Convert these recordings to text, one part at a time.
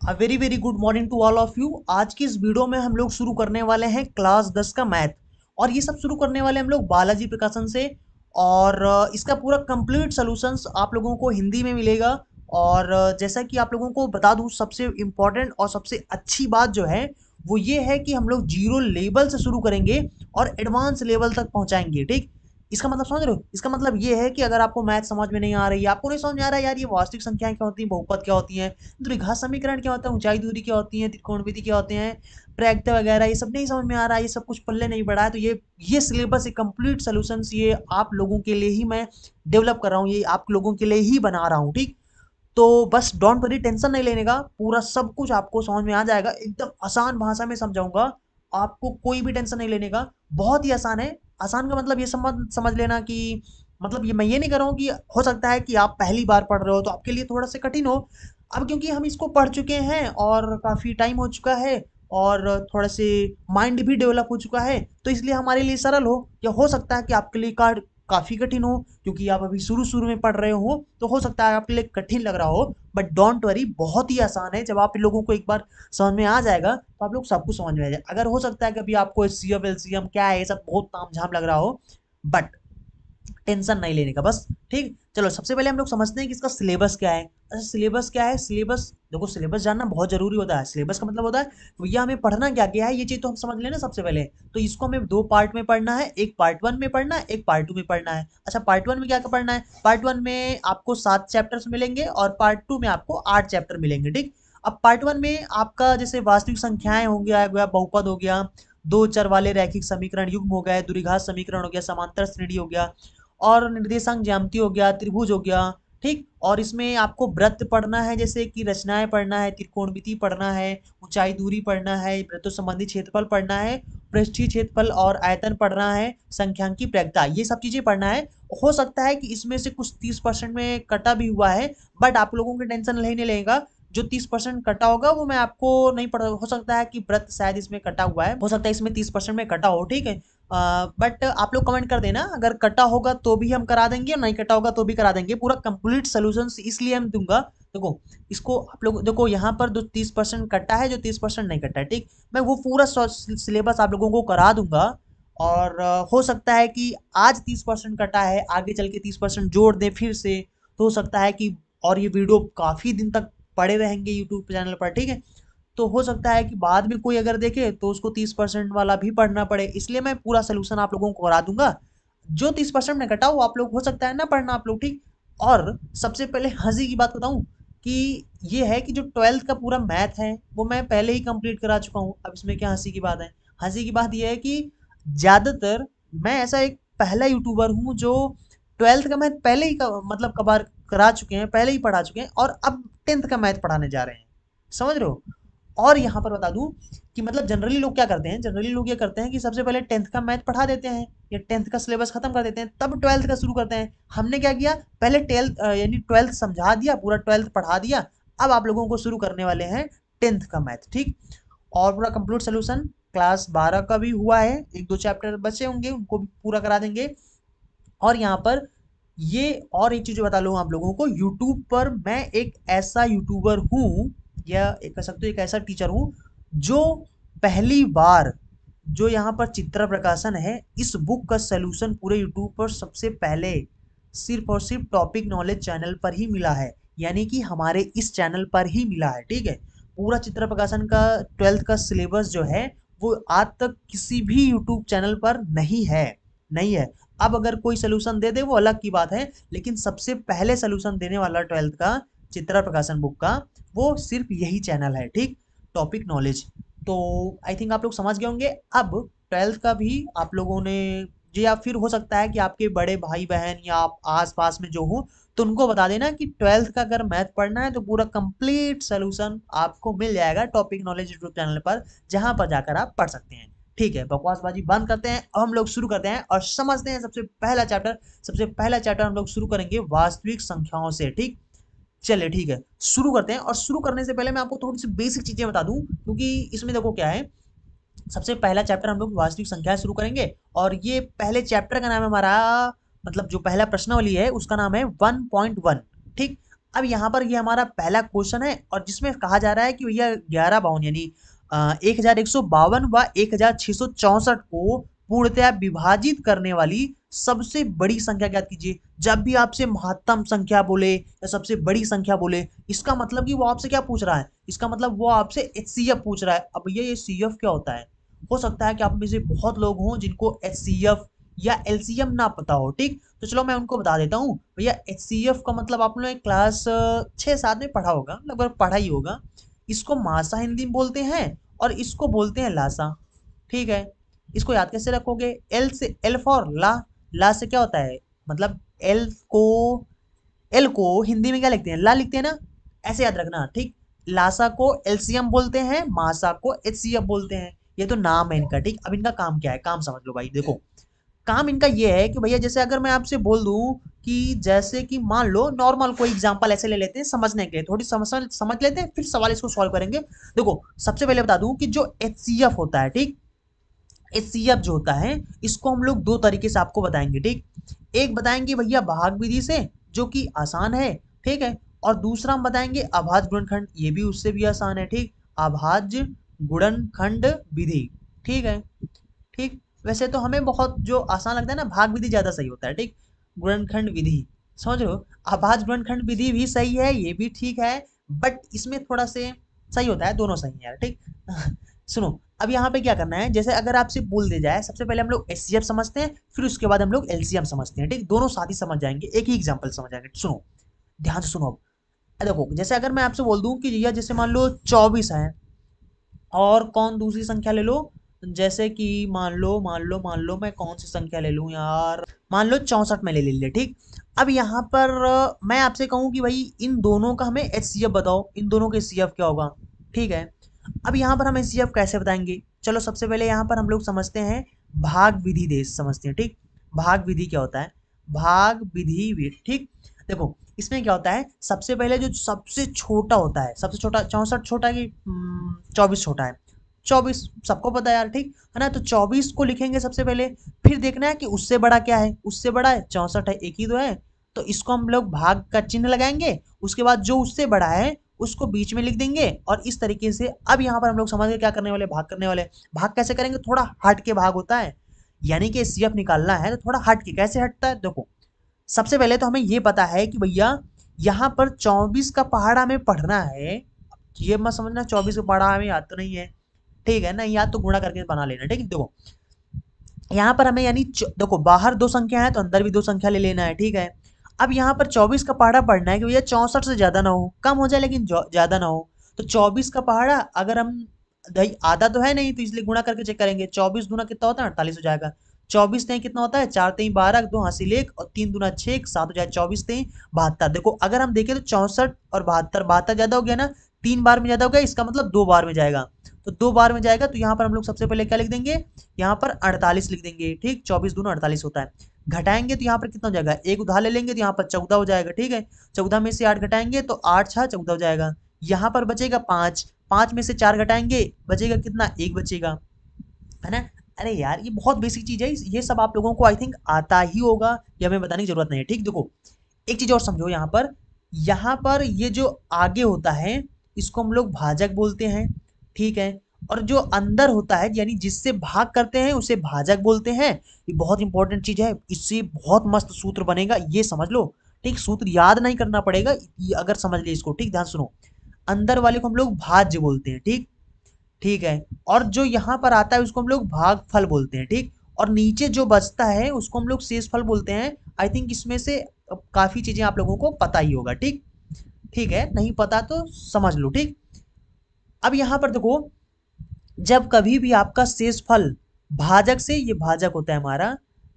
Very very good morning to all of you. आज की इस वीडियो में हम लोग शुरू करने वाले हैं क्लास 10 का मैथ। और ये सब शुरू करने वाले हम लोग बालाजी प्रकाशन से। और इसका पूरा कंप्लीट सॉल्यूशंस आप लोगों को हिंदी में मिलेगा। और जैसा कि आप लोगों को बता दूं, सबसे इम्पोर्टेंट और सबसे अच्छी बात जो है वो ये है कि हम लोग जीरो लेवल से शुरू करेंगे और एडवांस लेवल तक पहुंचाएंगे। ठीक, इसका मतलब समझ रहे हो? इसका मतलब ये है कि अगर आपको मैथ समझ में नहीं आ रही है, आपको नहीं समझ में आ रहा है यार ये वास्तविक संख्याएं क्या होती हैं, बहुपद क्या होती हैं, द्विघात समीकरण क्या होता है, ऊंचाई दूरी क्या होती है, त्रिकोणमिति क्या होते हैं, प्रैक्ट वगैरह, ये सब नहीं समझ में आ रहा है, ये सब कुछ पल्ले नहीं पड़ा है, तो ये सिलेबस, ये कंप्लीट सॉल्यूशंस ये आप लोगों के लिए ही मैं डेवलप कर रहा हूँ, ये आप लोगों के लिए ही बना रहा हूँ। ठीक, तो बस डोंट वरी, टेंशन नहीं लेने का, पूरा सब कुछ आपको समझ में आ जाएगा, एकदम आसान भाषा में समझाऊंगा। आपको कोई भी टेंशन नहीं लेने का, बहुत ही आसान है। आसान का मतलब ये समझ समझ लेना कि मतलब ये मैं ये नहीं कर रहा हूँ कि हो सकता है कि आप पहली बार पढ़ रहे हो तो आपके लिए थोड़ा सा कठिन हो। अब क्योंकि हम इसको पढ़ चुके हैं और काफी टाइम हो चुका है और थोड़ा से माइंड भी डेवलप हो चुका है, तो इसलिए हमारे लिए सरल हो, या हो सकता है कि आपके लिए काफी कठिन हो, क्योंकि आप अभी शुरू शुरू में पढ़ रहे हो तो हो सकता है आपके लिए कठिन लग रहा हो। बट डोंट वरी, बहुत ही आसान है। जब आप लोगों को एक बार समझ में आ जाएगा तो आप लोग सब कुछ समझ में आ जाए। अगर हो सकता है कभी आपको एचसीएफ एलसीएम क्या है ये सब बहुत तामझाम लग रहा हो, बट टेंशन नहीं लेने का बस। ठीक, चलो सबसे पहले हम लोग समझते हैं कि इसका सिलेबस क्या है। अच्छा, सिलेबस क्या है? सिलेबस देखो, सिलेबस जानना बहुत जरूरी होता है। सिलेबस का मतलब होता है भैया हमें पढ़ना क्या क्या है, ये चीज तो हम समझ लेना सबसे पहले। तो इसको हमें दो पार्ट में पढ़ना है, एक पार्ट वन में पढ़ना है, एक पार्ट टू में पढ़ना है। अच्छा, पार्ट वन में क्या क्या पढ़ना है? पार्ट वन में आपको 7 चैप्टर्स मिलेंगे और पार्ट टू में आपको 8 चैप्टर मिलेंगे। ठीक, अब पार्ट वन में आपका जैसे वास्तविक संख्याएं हो गया, बहुपद हो गया, दो चर वाले रैखिक समीकरण युग्म हो गया, द्विघात समीकरण हो गया, समांतर श्रेणी हो गया, और निर्देशांक ज्यामिति हो गया, त्रिभुज हो गया। ठीक, और इसमें आपको वृत्त पढ़ना है, जैसे कि रचनाएं पढ़ना है, त्रिकोणमिति पढ़ना है, ऊंचाई दूरी पढ़ना है, वृत्तों संबंधी क्षेत्रफल पढ़ना है, पृष्ठीय क्षेत्रफल और आयतन पढ़ना है, संख्यांकी प्रयोक्ता, ये सब चीजें पढ़ना है। हो सकता है कि इसमें से कुछ 30% में कटा भी हुआ है, बट आप लोगों की टेंशन नहीं लेगा। जो 30% कटा होगा वो मैं आपको नहीं पढ़ा, हो सकता है कि व्रत शायद इसमें कटा हुआ है, हो सकता है इसमें 30% में कटा हो। ठीक है, बट आप लोग कमेंट कर देना, अगर कटा होगा तो भी हम करा देंगे और नहीं कटा होगा तो भी करा देंगे। पूरा कंप्लीट सोल्यूशन इसलिए हम दूंगा। देखो, इसको आप लोग देखो, यहाँ पर जो 30% कटा है, जो 30% नहीं कटा है, ठीक, मैं वो पूरा सिलेबस आप लोगों को करा दूंगा। और हो सकता है कि आज 30% कटा है, आगे चल के 30% जोड़ दें फिर से, तो हो सकता है कि और ये वीडियो काफी दिन तक पड़े रहेंगे यूट्यूब चैनल पर। ठीक है, तो हो सकता है कि बाद में कोई अगर देखे तो उसको 30% वाला भी पढ़ना पड़े, इसलिए मैं पूरा सोल्यूशन आप लोगों को करा दूंगा। जो 30% में कटा वो आप लोग हो सकता है ना पढ़ना आप लोग। ठीक, और सबसे पहले हंसी की बात बताऊं कि ये है कि जो 12th का पूरा मैथ है वो मैं पहले ही कंप्लीट करा चुका हूँ। अब इसमें क्या हंसी की बात है? हंसी की बात यह है कि ज्यादातर मैं ऐसा एक पहला यूट्यूबर हूँ जो 12th का मैथ पहले ही मतलब कबार करा चुके हैं, पहले ही पढ़ा चुके हैं, और अब 10th का मैथ पढ़ाने जा रहे हैं। समझ रहे हो? और यहाँ पर बता दूं कि मतलब जनरली लोग क्या करते हैं, जनरली लोग ये करते हैं कि सबसे पहले 10th का मैथ पढ़ा देते हैं या 10th का सिलेबस खत्म कर देते हैं, तब 12th का शुरू करते हैं। हमने क्या किया, पहले 12th यानी 12th समझा दिया, पूरा 12th पढ़ा दिया। अब आप लोगों को शुरू करने वाले हैं 10th का मैथ। ठीक, और पूरा कंप्लीट सोल्यूशन क्लास 12 का भी हुआ है, एक दो चैप्टर बचे होंगे उनको भी पूरा करा देंगे। और यहाँ पर ये और एक चीज बता लूँ आप लोगों को, यूट्यूब पर मैं एक ऐसा यूट्यूबर हूँ, या एक कह सकते हो एक ऐसा टीचर हूँ जो पहली बार, जो यहाँ पर चित्र प्रकाशन है, इस बुक का सलूशन पूरे यूट्यूब पर सबसे पहले सिर्फ और सिर्फ टॉपिक नॉलेज चैनल पर ही मिला है, यानी कि हमारे इस चैनल पर ही मिला है। ठीक है, पूरा चित्र प्रकाशन का 12th का सिलेबस जो है वो आज तक किसी भी यूट्यूब चैनल पर नहीं है, नहीं है। अब अगर कोई सोल्यूशन दे दे वो अलग की बात है, लेकिन सबसे पहले सोल्यूशन देने वाला 12th का चित्रा प्रकाशन बुक का वो सिर्फ यही चैनल है। ठीक, टॉपिक नॉलेज। तो आई थिंक आप लोग समझ गए होंगे। अब 12th का भी आप लोगों ने, जी, या फिर हो सकता है कि आपके बड़े भाई बहन या आप आस पास में जो हो, तो उनको बता देना कि 12th का अगर मैथ पढ़ना है तो पूरा कंप्लीट सोल्यूशन आपको मिल जाएगा टॉपिक नॉलेज यूट्यूब चैनल पर, जहां पर जाकर आप पढ़ सकते हैं। ठीक है, बकवासबाजी बंद करते हैं, अब हम लोग शुरू करते हैं और समझते हैं सबसे पहला चैप्टर। सबसे पहला चैप्टर हम लोग शुरू करेंगे वास्तविक संख्याओं से। ठीक, चलिए ठीक है, शुरू करते हैं। और शुरू करने से पहले मैं आपको थोड़ी सी बेसिक चीजें बता दूं, क्योंकि इसमें देखो क्या है, सबसे पहला चैप्टर हम लोग वास्तविक संख्या शुरू करेंगे, और ये पहले चैप्टर का नाम है हमारा, मतलब जो पहला प्रश्नावली है उसका नाम है 1.1। ठीक, अब यहाँ पर ये हमारा पहला क्वेश्चन है और जिसमें कहा जा रहा है कि भैया 11 बावन यानी 1152 व 1664 को पूर्णतया विभाजित करने वाली सबसे बड़ी संख्या ज्ञात कीजिए। जब भी आपसे महत्तम संख्या बोले या सबसे बड़ी संख्या बोले, इसका मतलब कि वो आपसे क्या पूछ रहा है, इसका मतलब वो आपसे एचसीएफ पूछ रहा है। अब भैया ये सीएफ क्या होता है? हो सकता है कि आप में से बहुत लोग हों जिनको एचसीएफ या एलसीएम ना पता हो, ठीक? तो चलो मैं उनको बता देता हूँ। भैया एचसीएफ का मतलब आप लोगों ने क्लास 6-7 में पढ़ा होगा, लगभग पढ़ा ही होगा। इसको मासा हिंदी में बोलते हैं और इसको बोलते हैं लासा, ठीक है? इसको याद कैसे रखोगे? एल से एल फॉर ला से क्या होता है, मतलब एल को हिंदी में क्या लिखते हैं? ला लिखते हैं ना, ऐसे याद रखना, ठीक? लासा को एलसीएम बोलते हैं, मासा को एचसीएफ बोलते हैं। ये तो नाम है इनका, ठीक? अब इनका काम क्या है, काम समझ लो भाई। देखो काम इनका ये है कि भैया जैसे अगर मैं आपसे बोल दूं कि जैसे कि मान लो नॉर्मल कोई एग्जांपल ऐसे ले लेते हैं समझने के लिए, थोड़ी समझ समझ लेते हैं फिर सवाल इसको सॉल्व करेंगे। देखो सबसे पहले बता दूं कि जो एचसीएफ होता है, ठीक? एचसीएफ जो होता है इसको हम लोग दो तरीके से आपको बताएंगे, ठीक? एक बताएंगे भैया भाग विधि से, जो कि आसान है, ठीक है? और दूसरा हम बताएंगे अभाज्य गुणनखंड, ये भी उससे भी आसान है, ठीक? अभाज्य गुणनखंड विधि, ठीक है? ठीक। वैसे तो हमें बहुत जो आसान लगता है ना, भाग विधि ज्यादा सही होता है, ठीक? गुणनखंड विधि, समझ रहे हो? अभाज्य गुणनखंड विधि भी सही है, ये भी ठीक है, बट इसमें थोड़ा से सही होता है, दोनों सही है यार, ठीक? सुनो, अब यहाँ पे क्या करना है, जैसे अगर आपसे बोल दे जाए, सबसे पहले हम लोग एचसीएफ समझते हैं, फिर उसके बाद हम लोग एलसीएम समझते हैं, ठीक? दोनों साथ ही समझ जाएंगे, एक ही एग्जाम्पल समझ जाएंगे। सुनो, ध्यान से सुनो। अब देखो जैसे अगर मैं आपसे बोल दूं कि भैया जैसे मान लो 24 है, और कौन दूसरी संख्या ले लो, जैसे कि मान लो मैं कौन सी संख्या ले लूं यार, मान लो 64 में ले ले, ठीक? अब यहाँ पर मैं आपसे कहूँ कि भाई इन दोनों का हमें एचसीएफ बताओ, इन दोनों के एचसीएफ क्या होगा, ठीक है? अब यहाँ पर हम एचसीएफ कैसे बताएंगे? चलो सबसे पहले यहाँ पर हम लोग समझते हैं, भाग विधि देश समझते हैं, ठीक? भाग विधि क्या होता है? भाग विधि, ठीक? देखो इसमें क्या होता है, सबसे पहले जो सबसे छोटा होता है, सबसे छोटा 64 छोटा कि 24 छोटा है? 24 सबको पता है यार, ठीक है ना? तो 24 को लिखेंगे सबसे पहले, फिर देखना है कि उससे बड़ा क्या है, उससे बड़ा है 64 है, एक ही तो है, तो इसको हम लोग भाग का चिन्ह लगाएंगे, उसके बाद जो उससे बड़ा है उसको बीच में लिख देंगे, और इस तरीके से अब यहाँ पर हम लोग समझ गए क्या करने वाले, भाग करने वाले। भाग कैसे करेंगे? थोड़ा हट के भाग होता है, यानी कि सीएफ निकालना है तो थोड़ा हट के, कैसे हटता है देखो। सबसे पहले तो हमें ये पता है कि भैया यहाँ पर 24 का पहाड़ा हमें पढ़ना है, ये मत समझना 24 का पहाड़ा हमें याद तो नहीं है, ठीक है ना? याद तो गुणा करके बना लेना, ठीक है? देखो यहाँ पर हमें यानी देखो बाहर दो संख्या है तो अंदर भी दो संख्या ले लेना है, ठीक है? अब यहाँ पर 24 का पहाड़ा पढ़ना है कि भैया 64 से ज्यादा ना हो, कम हो जाए लेकिन ज्यादा ना हो। तो 24 का पहाड़ा अगर हम आधा तो है नहीं, तो इसलिए गुणा करके चेक करेंगे, 24 दूना कितना होता है? 48 हो जाएगा। 24 तेई कितना होता है? 4 तेई 12, दो हासिल 1 और 3 दूना 6, 7 हो जाए, 24 तेई 72। देखो अगर हम देखें तो 64 और 72, 72 ज्यादा हो गया ना, 3 बार में ज्यादा हो गया, इसका मतलब 2 बार में जाएगा, तो 2 बार में जाएगा, तो यहाँ पर हम लोग सबसे पहले क्या लिख देंगे, यहाँ पर 48 लिख देंगे, ठीक? 24 दूना 48 होता है। घटाएंगे तो यहाँ पर कितना हो जाएगा, एक उधार ले लेंगे तो यहाँ पर 14 हो जाएगा, ठीक है? 14 में से 8 घटाएंगे तो 8 6 14 हो जाएगा। यहाँ पर बचेगा 5, 5 में से 4 घटाएंगे बचेगा कितना, 1 बचेगा, है ना? अरे यार ये बहुत बेसिक चीज है, ये सब आप लोगों को आई थिंक आता ही होगा, ये हमें बताने की जरूरत नहीं है, ठीक? देखो एक चीज और समझो, यहाँ पर ये जो आगे होता है इसको हम लोग भाजक बोलते हैं, ठीक है? और जो अंदर होता है यानी जिससे भाग करते हैं उसे भाजक बोलते हैं। ये बहुत इंपॉर्टेंट चीज है, इससे बहुत मस्त सूत्र बनेगा, ये समझ लो, ठीक? सूत्र याद नहीं करना पड़ेगा, अगर समझ लिए इसको, ठीक? ध्यान सुनो, अंदर वाले को हम लोग भाज्य बोलते हैं, ठीक? ठीक है? और जो यहाँ पर आता है उसको हम लोग भागफल बोलते हैं, ठीक? और नीचे जो बचता है उसको हम लोग शेषफल बोलते हैं। आई थिंक इसमें से काफी चीजें आप लोगों को पता ही होगा, ठीक? ठीक है, नहीं पता तो समझ लो, ठीक? अब यहाँ पर देखो, जब कभी भी आपका शेषफल भाजक से, ये भाजक होता है हमारा,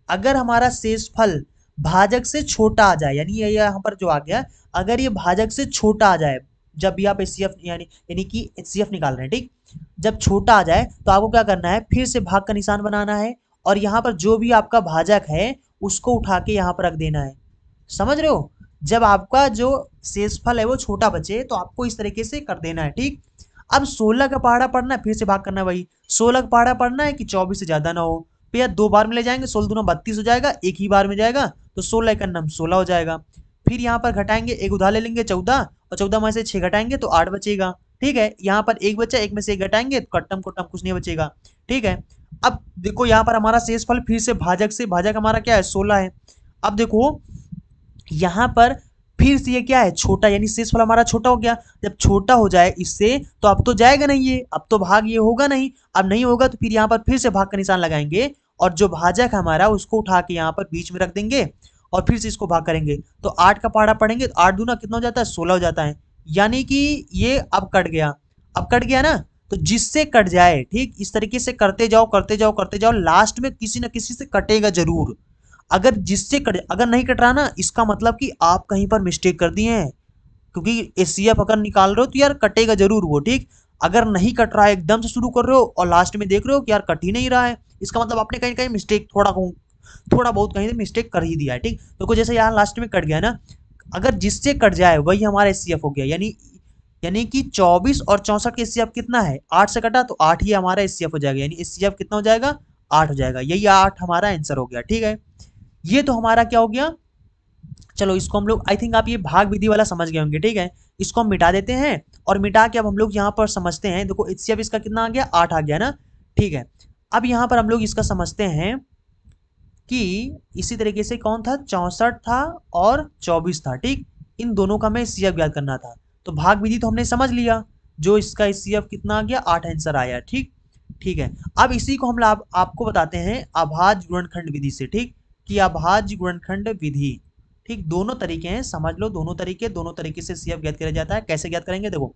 अगर हमारा शेषफल भाजक से छोटा आ जाए, यानी ये यहाँ पर जो आ गया, अगर ये भाजक से छोटा आ जाए, जब भी आप एचसीएफ यानी कि एचसीएफ निकाल रहे हैं, ठीक? जब छोटा आ जाए तो आपको क्या करना है, फिर से भाग का निशान बनाना है, और यहाँ पर जो भी आपका भाजक है उसको उठा के यहाँ पर रख देना है, समझ रहे हो? जब आपका जो शेषफल है वो छोटा बचे तो आपको इस तरीके से कर देना है, ठीक? अब 16 का पहाड़ा पढ़ना है, फिर से भाग करना है भाई, 16 का पहाड़ा पढ़ना है कि 24 से ज्यादा ना हो, भैया 2 बार में ले जाएंगे, 16 दूना 32 हो जाएगा, एक ही बार में जाएगा, तो 16 का नाम 16 हो जाएगा। फिर यहाँ पर घटाएंगे, एक उधार ले लेंगे 14, और 14 में से 6 घटाएंगे तो 8 बचेगा। ठीक है, यहाँ पर एक बचा, एक में से एक घटाएंगे तो कट्टम कोट्टम कुछ नहीं बचेगा। ठीक है, अब देखो यहाँ पर हमारा शेषफल फिर से भाजक हमारा क्या है 16 है। अब देखो यहाँ पर फिर से ये क्या है छोटा, यानी शेषफल हमारा छोटा हो गया। जब छोटा हो जाए इससे तो अब तो जाएगा नहीं, ये अब तो भाग ये होगा नहीं। अब नहीं होगा तो फिर यहाँ पर फिर से भाग का निशान लगाएंगे, और जो भाजक हमारा उसको उठा के यहाँ पर बीच में रख देंगे, और फिर से इसको भाग करेंगे तो 8 का पहाड़ा पढ़ेंगे तो 8 दूना कितना हो जाता है 16 हो जाता है। यानी कि ये अब कट गया, अब कट गया ना, तो जिससे कट जाए, ठीक इस तरीके से करते जाओ करते जाओ करते जाओ, लास्ट में किसी ना किसी से कटेगा जरूर। अगर जिससे कट, अगर नहीं कट रहा ना, इसका मतलब कि आप कहीं पर मिस्टेक कर दिए हैं, क्योंकि एचसीएफ अगर निकाल रहे हो तो यार कटेगा जरूर वो। ठीक, अगर नहीं कट रहा है, एकदम से शुरू कर रहे हो और लास्ट में देख रहे हो कि यार कट ही नहीं रहा है, इसका मतलब आपने कहीं कहीं मिस्टेक थोड़ा बहुत कहीं मिस्टेक कर ही दिया है। ठीक, तो जैसे यहाँ लास्ट में कट गया ना, अगर जिससे कट जाए वही हमारा एचसीएफ हो गया। यानी कि 24 और 64 का एचसीएफ कितना है, 8 से कटा तो 8 ही हमारा एचसीएफ हो जाएगा, यानी एचसीएफ कितना हो जाएगा 8 हो जाएगा। यही 8 हमारा आंसर हो गया। ठीक है, ये तो हमारा क्या हो गया। चलो इसको हम लोग, आई थिंक आप ये भाग विधि वाला समझ गए होंगे। ठीक है, इसको हम मिटा देते हैं, और मिटा के अब हम लोग यहाँ पर समझते हैं। देखो एचसीएफ इसका कितना आ गया 8 आ गया ना। ठीक है, अब यहाँ पर हम लोग इसका समझते हैं कि इसी तरीके से कौन था 64 था और 24 था। ठीक, इन दोनों का हमें एचसीएफ ज्ञात करना था। तो भाग विधि तो हमने समझ लिया, जो इसका एचसीएफ कितना आ गया 8 आंसर आया। ठीक, ठीक है, अब इसी को हम आपको बताते हैं अभाज्य गुणनखंड विधि से। ठीक, कि अभाज्य गुणनखंड विधि, ठीक दोनों तरीके हैं, समझ लो दोनों तरीके से एचसीएफ ज्ञात किया जाता है। कैसे ज्ञात करेंगे, देखो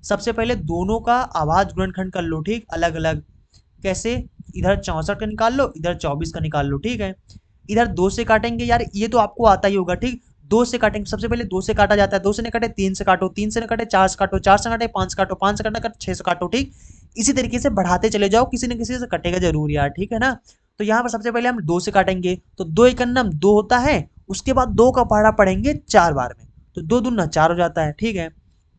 सबसे पहले दोनों का अभाज्य गुणनखंड कर लो। ठीक, अलग अलग कैसे, इधर 64 का निकाल लो, इधर 24 का निकाल लो। ठीक है, इधर 2 से काटेंगे, यार ये तो आपको आता ही होगा। ठीक, 2 से काटेंगे, सबसे पहले 2 से काटा जाता है, 2 से नहीं काटे 3 से काटो, 3 से नहीं काटे 4 से काटो, 4 से काटे 5 से काटो, 5 से काटे 6 से काटो। ठीक, इसी तरीके से बढ़ाते चले जाओ, किसी न किसी से कटेगा जरूर यार। ठीक है ना, तो यहाँ पर सबसे पहले हम 2 से काटेंगे, तो 2 एकन्नम 2 होता है, उसके बाद 2 का पहाड़ा पढ़ेंगे 4 बार में, तो 2 दूना 4 हो जाता है। ठीक है,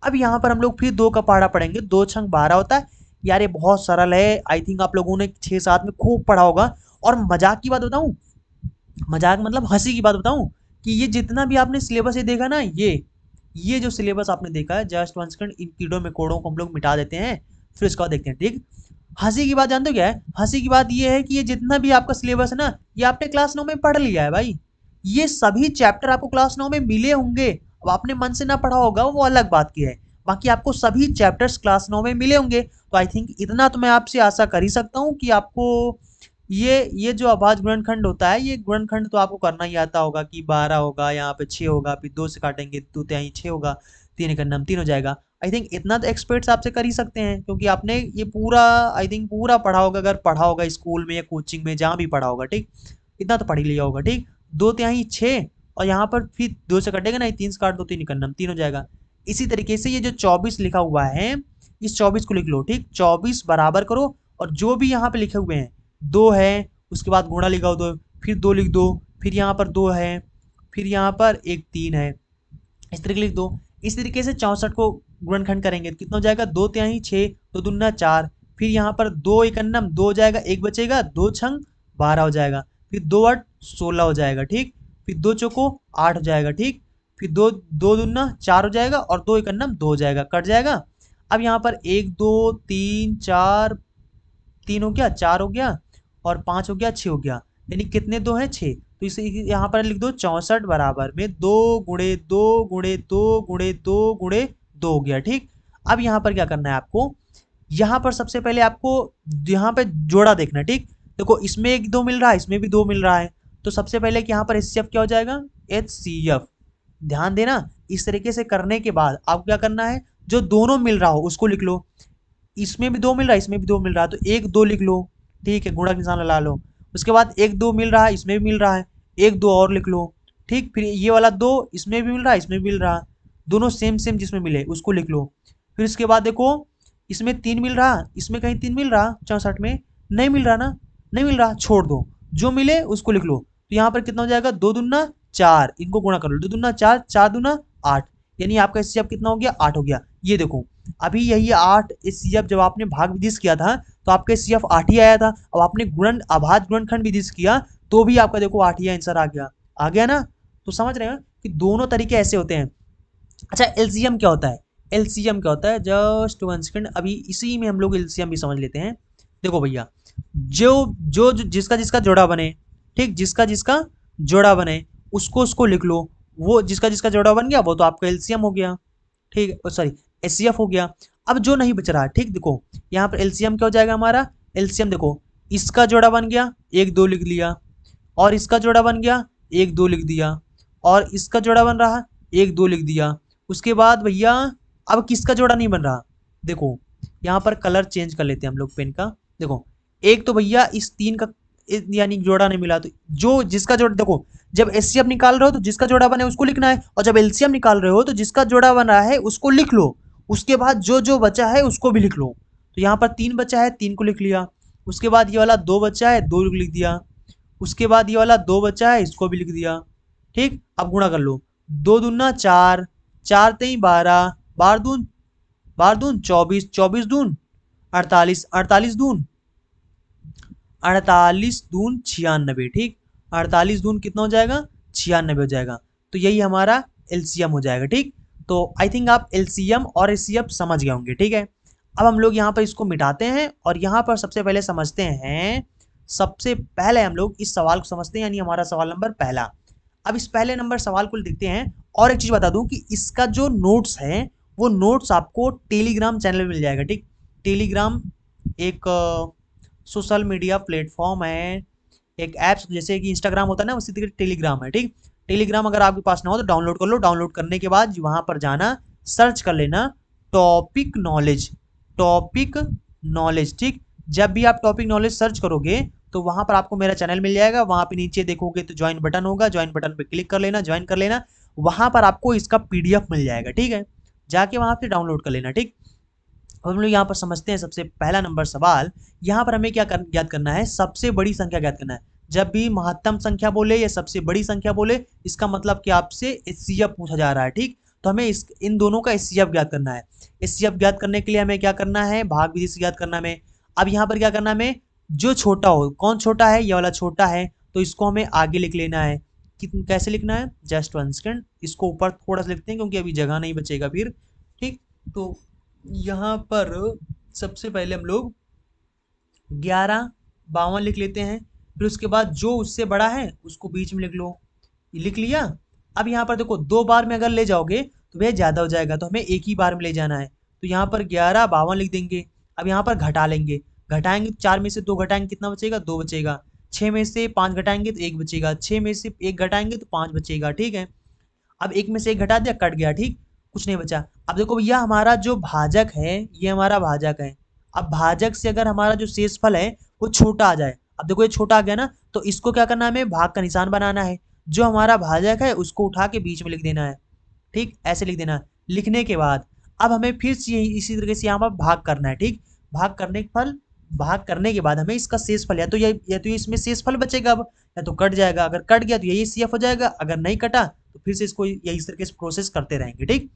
अब यहाँ पर हम लोग फिर 2 का पहाड़ा पढ़ेंगे, 2 छंग 12 होता है। यार ये बहुत सरल है, आई थिंक आप लोगों ने 6-7 में खूब पढ़ा होगा। और मजाक की बात बताऊं, मजाक मतलब हंसी की बात बताऊं, कि ये जितना भी आपने सिलेबस ये देखा ना, ये जो सिलेबस आपने देखा है, जस्ट वन सेकंड, इन कीड़ों में कोड़ों को हम लोग मिटा देते हैं, फिर उसका देखते हैं। ठीक, हंसी की बात जानते हो क्या है, हंसी की बात ये है कि ये जितना भी आपका सिलेबस है ना, ये आपने क्लास 9 में पढ़ लिया है भाई। ये सभी चैप्टर आपको क्लास 9 में मिले होंगे। अब आपने मन से ना पढ़ा होगा वो अलग बात की है, बाकी आपको सभी चैप्टर्स क्लास 9 में मिले होंगे। तो आई थिंक इतना तो मैं आपसे आशा कर ही सकता हूँ कि आपको ये जो अभाज्य गुणनखंड होता है, ये गुणनखंड तो आपको करना ही आता होगा, कि 12 होगा, यहाँ पे 6 होगा, फिर 2 से काटेंगे 2 तिहाई 6 होगा, 3 का नाम 3 हो जाएगा। आई थिंक इतना तो एक्सपर्ट्स आपसे कर ही सकते हैं, क्योंकि आपने ये पूरा, आई थिंक पूरा पढ़ा होगा, अगर पढ़ा होगा स्कूल में या कोचिंग में जहाँ भी पढ़ा होगा। ठीक, इतना तो पढ़ ही लिया होगा। ठीक, 2 तिहाई 6, और यहाँ पर फिर 2 से कटेगा ना, 3 से काट दो, 3 का नाम 3 हो जाएगा। इसी तरीके से ये जो 24 लिखा हुआ है, इस 24 को लिख लो। ठीक, 24 बराबर करो, और जो भी यहाँ पे लिखे हुए हैं 2 है, उसके बाद गुणा लिखाओ 2, फिर 2 लिख दो, फिर यहाँ पर 2 है, फिर यहाँ पर एक 3 है, इस तरीके लिख दो। इस तरीके से 64 को गुणनखंड करेंगे तो कितना हो जाएगा 2 तिहाई 6, 2 दूना 4, फिर यहाँ पर 2 एकन्नम 2 हो जाएगा, एक बचेगा, 2 छंग 12 हो जाएगा, फिर 2 8 16 हो जाएगा। ठीक, फिर 2 चौको 8 हो जाएगा। ठीक, फिर 2 2 दूना 4 हो जाएगा, और 2 एकन्नम 2 हो जाएगा, कट जाएगा। अब यहाँ पर 1 2 3 4, 3 हो गया, 4 हो गया, और 5 हो गया, 6 हो गया, यानी कितने 2 हैं 6। तो इसे यहाँ पर लिख दो 64 बराबर में 2 गुणे 2 गुणे 2 गुणे 2 गुणे 2 हो गया। ठीक, अब यहाँ पर क्या करना है आपको, यहाँ पर सबसे पहले आपको यहाँ पे जोड़ा देखना है। ठीक, देखो इसमें एक 2 मिल रहा है, इसमें भी 2 मिल रहा है, तो सबसे पहले कि यहाँ पर एचसीएफ क्या हो जाएगा एचसीएफ। ध्यान देना, इस तरीके से करने के बाद आपको क्या करना है, जो दोनों मिल रहा हो उसको लिख लो। इसमें भी 2 मिल रहा है, इसमें भी 2 मिल रहा है, तो 1 2 लिख लो। ठीक है, गुणा का निशान लगा लो। उसके बाद 1 2 मिल रहा है, इसमें भी मिल रहा है, 1 2 और लिख लो। ठीक, फिर ये वाला 2 इसमें भी मिल रहा है, इसमें भी मिल रहा है, दोनों सेम सेम जिसमें मिले उसको लिख लो। फिर उसके बाद देखो इसमें 3 मिल रहा, इसमें कहीं 3 मिल रहा, 64 में नहीं मिल रहा ना, नहीं मिल रहा, छोड़ दो, जो मिले उसको लिख लो। तो यहाँ पर कितना हो जाएगा 2 दूना 4, इनको गुणा कर लो, 2 दूना 4, 4 दूना 8, यानी आपका एचसीएफ कितना हो गया 8 हो गया। ये देखो अभी यही 8 एचसीएफ जब आपने भाग विधि से किया था तो आपका एचसीएफ 8 ही आया था। अब आपने अभाज्य गुणनखंड विधि से किया तो भी आपका देखो 8 ही आंसर आ गया ना। तो समझ रहे हैं कि दोनों तरीके ऐसे होते हैं। अच्छा, एलसीएम क्या होता है? एलसीएम क्या होता है? जस्ट वन सेकंड, अभी इसी में हम लोग एलसीएम भी समझ लेते हैं। देखो भैया, जिसका जिसका जोड़ा बने, ठीक, जिसका जिसका जोड़ा बने उसको उसको लिख लो। वो जिसका जिसका जोड़ा बन गया वो तो आपका एलसीएम हो गया, ठीक है, सॉरी एचसीएफ हो गया। अब जो नहीं बच रहा, ठीक, देखो यहाँ पर एलसीएम क्या हो जाएगा हमारा? एलसीएम देखो, इसका जोड़ा बन गया, एक दो लिख लिया, और इसका जोड़ा बन गया, एक दो लिख दिया, और इसका जोड़ा बन रहा, एक दो लिख दिया। उसके बाद भैया अब किसका जोड़ा नहीं बन रहा? देखो यहाँ पर कलर चेंज कर लेते हैं हम लोग पेन का। देखो एक तो भैया इस तीन का यानी जोड़ा नहीं मिला, तो जो जिसका जोड़ा, देखो जब एचसीएफ निकाल रहे हो तो जिसका जोड़ा बने उसको लिखना है, और जब एलसीएम निकाल रहे हो तो जिसका जोड़ा बन रहा है उसको लिख लो। उसके बाद जो जो बचा है उसको भी लिख लो। तो यहाँ पर तीन बचा है, तीन को लिख लिया। उसके बाद ये वाला दो बचा है, दो लिख दिया। उसके बाद ये वाला दो बचा है, इसको भी लिख दिया। ठीक, अब गुणा कर लो, दो दूना चार, चार तेई बारह, बारह दून चौबीस, चौबीस दून अड़तालीस, अड़तालीस दून 96 ठीक, 48 दून कितना हो जाएगा? 96 हो जाएगा। तो यही हमारा एलसीएम हो जाएगा। ठीक, तो आई थिंक आप एलसीएम और एचसीएफ समझ गए होंगे। ठीक है, अब हम लोग यहाँ पर इसको मिटाते हैं और यहाँ पर सबसे पहले समझते हैं, सबसे पहले हम लोग इस सवाल को समझते हैं, यानी हमारा सवाल नंबर पहला। अब इस पहले नंबर सवाल को देखते हैं। और एक चीज बता दूं कि इसका जो नोट्स है वो नोट्स आपको टेलीग्राम चैनल में मिल जाएगा। ठीक, टेलीग्राम एक सोशल मीडिया प्लेटफॉर्म है, एक ऐप्स जैसे कि इंस्टाग्राम होता है ना, उसी तरीके टेलीग्राम है। ठीक, टेलीग्राम अगर आपके पास ना हो तो डाउनलोड कर लो। डाउनलोड करने के बाद वहां पर जाना, सर्च कर लेना टॉपिक नॉलेज, टॉपिक नॉलेज। ठीक, जब भी आप टॉपिक नॉलेज सर्च करोगे तो वहां पर आपको मेरा चैनल मिल जाएगा। वहां पे नीचे देखोगे तो ज्वाइन बटन होगा, ज्वाइन बटन पे क्लिक कर लेना, ज्वाइन कर लेना। वहां पर आपको इसका पीडीएफ मिल जाएगा। ठीक है, जाके वहां से डाउनलोड कर लेना। ठीक, अब हम लोग यहाँ पर समझते हैं सबसे पहला नंबर सवाल। यहाँ पर हमें क्या ज्ञात करना है? सबसे बड़ी संख्या ज्ञात करना है। जब भी महत्तम संख्या बोले या सबसे बड़ी संख्या बोले, इसका मतलब कि आपसे एचसीएफ पूछा जा रहा है। ठीक, तो हमें इन दोनों का एचसीएफ ज्ञात करना है। एचसीएफ ज्ञात करने के लिए हमें क्या करना है? भाग विधि से ज्ञात करना है हमें। अब यहाँ पर क्या करना है हमें? जो छोटा हो, कौन छोटा है? ये वाला छोटा है, तो इसको हमें आगे लिख लेना है। कैसे लिखना है? जस्ट वन सेकेंड, इसको ऊपर थोड़ा सा लिखते हैं क्योंकि अभी जगह नहीं बचेगा फिर। ठीक, तो यहाँ पर सबसे पहले हम लोग 1152 लिख लेते हैं। फिर उसके बाद जो उससे बड़ा है उसको बीच में लिख लो। लिख लिया। अब यहाँ पर देखो, दो बार में अगर ले जाओगे तो भैया ज़्यादा हो जाएगा, तो हमें एक ही बार में ले जाना है। तो यहाँ पर 1152 लिख देंगे। अब यहाँ पर घटा लेंगे, घटाएंगे, चार में से दो घटाएंगे, कितना बचेगा? दो बचेगा। छः में से पाँच घटाएंगे तो एक बचेगा। छः में से एक घटाएंगे तो पाँच बचेगा। ठीक है, अब एक में से एक घटा दिया, कट गया। ठीक, कुछ नहीं बचा। अब देखो भैया, हमारा जो भाजक है ये हमारा भाजक है। अब भाजक से अगर हमारा जो शेषफल है वो छोटा आ जाए, अब देखो ये छोटा आ गया ना, तो इसको क्या करना है? हमें भाग का निशान बनाना है। जो हमारा भाजक है उसको उठा के बीच में लिख देना है। ठीक, ऐसे लिख देना है। लिखने के बाद अब हमें फिर से इसी तरीके से यहाँ पर भाग करना है। ठीक, भाग करने के बाद हमें इसका शेषफल, या तो ये इसमें शेषफल बचेगा अब, या तो कट जाएगा। अगर कट गया तो यही सीएफ हो जाएगा, अगर नहीं कटा तो फिर से इसको यही तरीके से प्रोसेस करते रहेंगे। ठीक,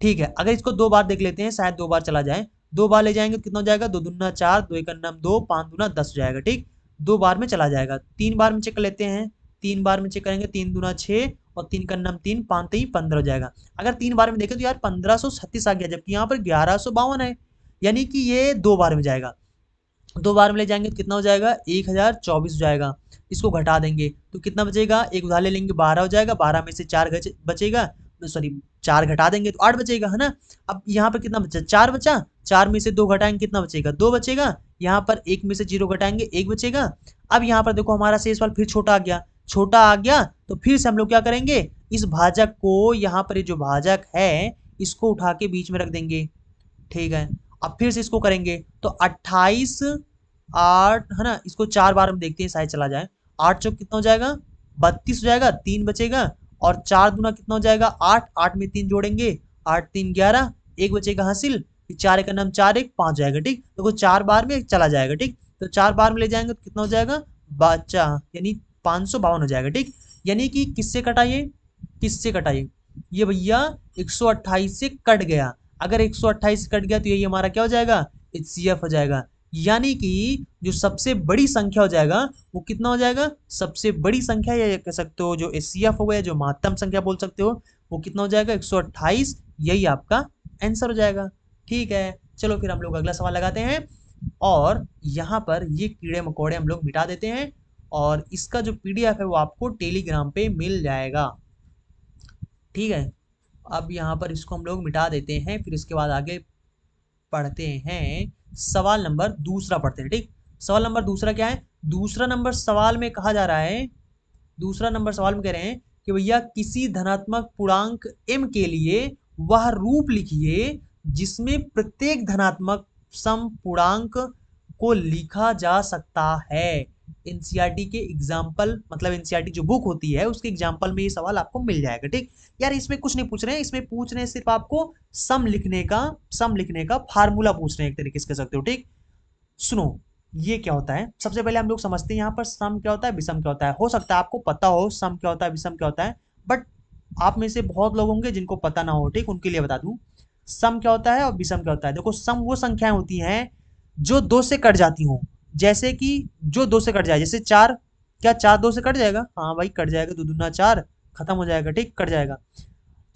ठीक है, अगर इसको दो बार देख लेते हैं, शायद दो बार चला जाए। दो बार ले जाएंगे तो कितना हो जाएगा? दो दूना चार, दो एक अन्नम दो, पाँच दूना 10 हो जाएगा। ठीक, दो बार में चला जाएगा। तीन बार में चेक कर लेते हैं, तीन बार में चेक करेंगे, तीन दूना छः और तीन का अन्नम तीन, पाँच तेई 15 हो जाएगा। अगर तीन बार में देखें तो यार 1536 आ गया, जबकि यहाँ पर 1152 है, यानी कि ये दो बार में जाएगा। दो बार में ले जाएंगे तो कितना हो जाएगा? 1024 हो जाएगा। इसको घटा देंगे तो कितना बचेगा? एक उधार ले लेंगे, 12 हो जाएगा। 12 में से चार बचेगा, सॉरी चार घटा देंगे तो 8 बचेगा, है ना। अब यहाँ पर कितना बचा? चार बचा। चार में से दो घटाएंगे, कितना बचेगा? दो बचेगा। यहाँ पर एक में से जीरो घटाएंगे, एक बचेगा। अब यहाँ पर देखो हमारा शेषफल फिर छोटा आ गया। छोटा आ गया तो फिर से हम लोग क्या करेंगे? इस भाजक को, यहाँ पर ये जो भाजक है इसको उठा के बीच में रख देंगे। ठीक है, अब फिर से इसको करेंगे तो 28 8, है ना। इसको चार बार में देखते हैं, शायद चला जाए। आठ चौक कितना हो जाएगा? 32 हो जाएगा, तीन बचेगा। और चार दूना कितना हो जाएगा? आठ, आठ में तीन जोड़ेंगे, आठ तीन 11, एक बचेगा हासिल। चार एक नाम चार, एक पाँच जाएगा। ठीक, तो चार बार में चला जाएगा। ठीक, तो चार बार में ले जाएंगे तो कितना हो जाएगा? बच्चा, यानी 552 हो जाएगा। ठीक, यानी कि किससे कटा ये? किससे कटा ये भैया 128 से कट गया। अगर 128 से कट गया तो यही हमारा क्या हो जाएगा? एचसीएफ हो जाएगा। यानी कि जो सबसे बड़ी संख्या हो जाएगा वो कितना हो जाएगा, सबसे बड़ी संख्या, या कह सकते हो जो एचसीएफ हो गया, जो महत्तम संख्या बोल सकते हो, वो कितना हो जाएगा 128। यही आपका आंसर हो जाएगा। ठीक है, चलो फिर हम लोग अगला सवाल लगाते हैं, और यहाँ पर ये कीड़े मकोड़े हम लोग मिटा देते हैं, और इसका जो पीडीएफ है वो आपको टेलीग्राम पे मिल जाएगा। ठीक है, अब यहाँ पर इसको हम लोग मिटा देते हैं, फिर इसके बाद आगे पढ़ते हैं। सवाल नंबर दूसरा पढ़ते हैं। ठीक, सवाल नंबर दूसरा क्या है, दूसरा नंबर सवाल में कहा जा रहा है, दूसरा नंबर सवाल में कह रहे हैं कि भैया किसी धनात्मक पूर्णांक m के लिए वह रूप लिखिए जिसमें प्रत्येक धनात्मक सम पूर्णांक को लिखा जा सकता है। एनसीईआरटी के एग्जाम्पल, मतलब एनसीईआरटी जो बुक होती है उसके एग्जाम्पल में ये सवाल आपको मिल जाएगा। ठीक यार, इसमें कुछ नहीं पूछ रहे हैं, इसमें पूछ रहे हैं सिर्फ आपको सम लिखने का फार्मूला पूछ रहे हैं, एक तरीके से कह सकते हो। ठीक, सुनो, ये क्या होता है, सबसे पहले हम लोग समझते हैं यहाँ पर सम क्या होता है, विषम क्या होता है। हो सकता है आपको पता हो सम क्या होता है, विषम क्या होता है, बट आप में से बहुत लोग होंगे जिनको पता ना हो। ठीक, उनके लिए बता दूं सम क्या होता है और विषम क्या होता है। देखो, सम वो संख्याएं होती हैं जो दो से कट जाती हों, जैसे कि जो दो से कट जाए, जैसे चार, क्या चार दो से कट जाएगा? हाँ भाई कट जाएगा, दो दूना चार, खत्म हो जाएगा। ठीक, कट जाएगा।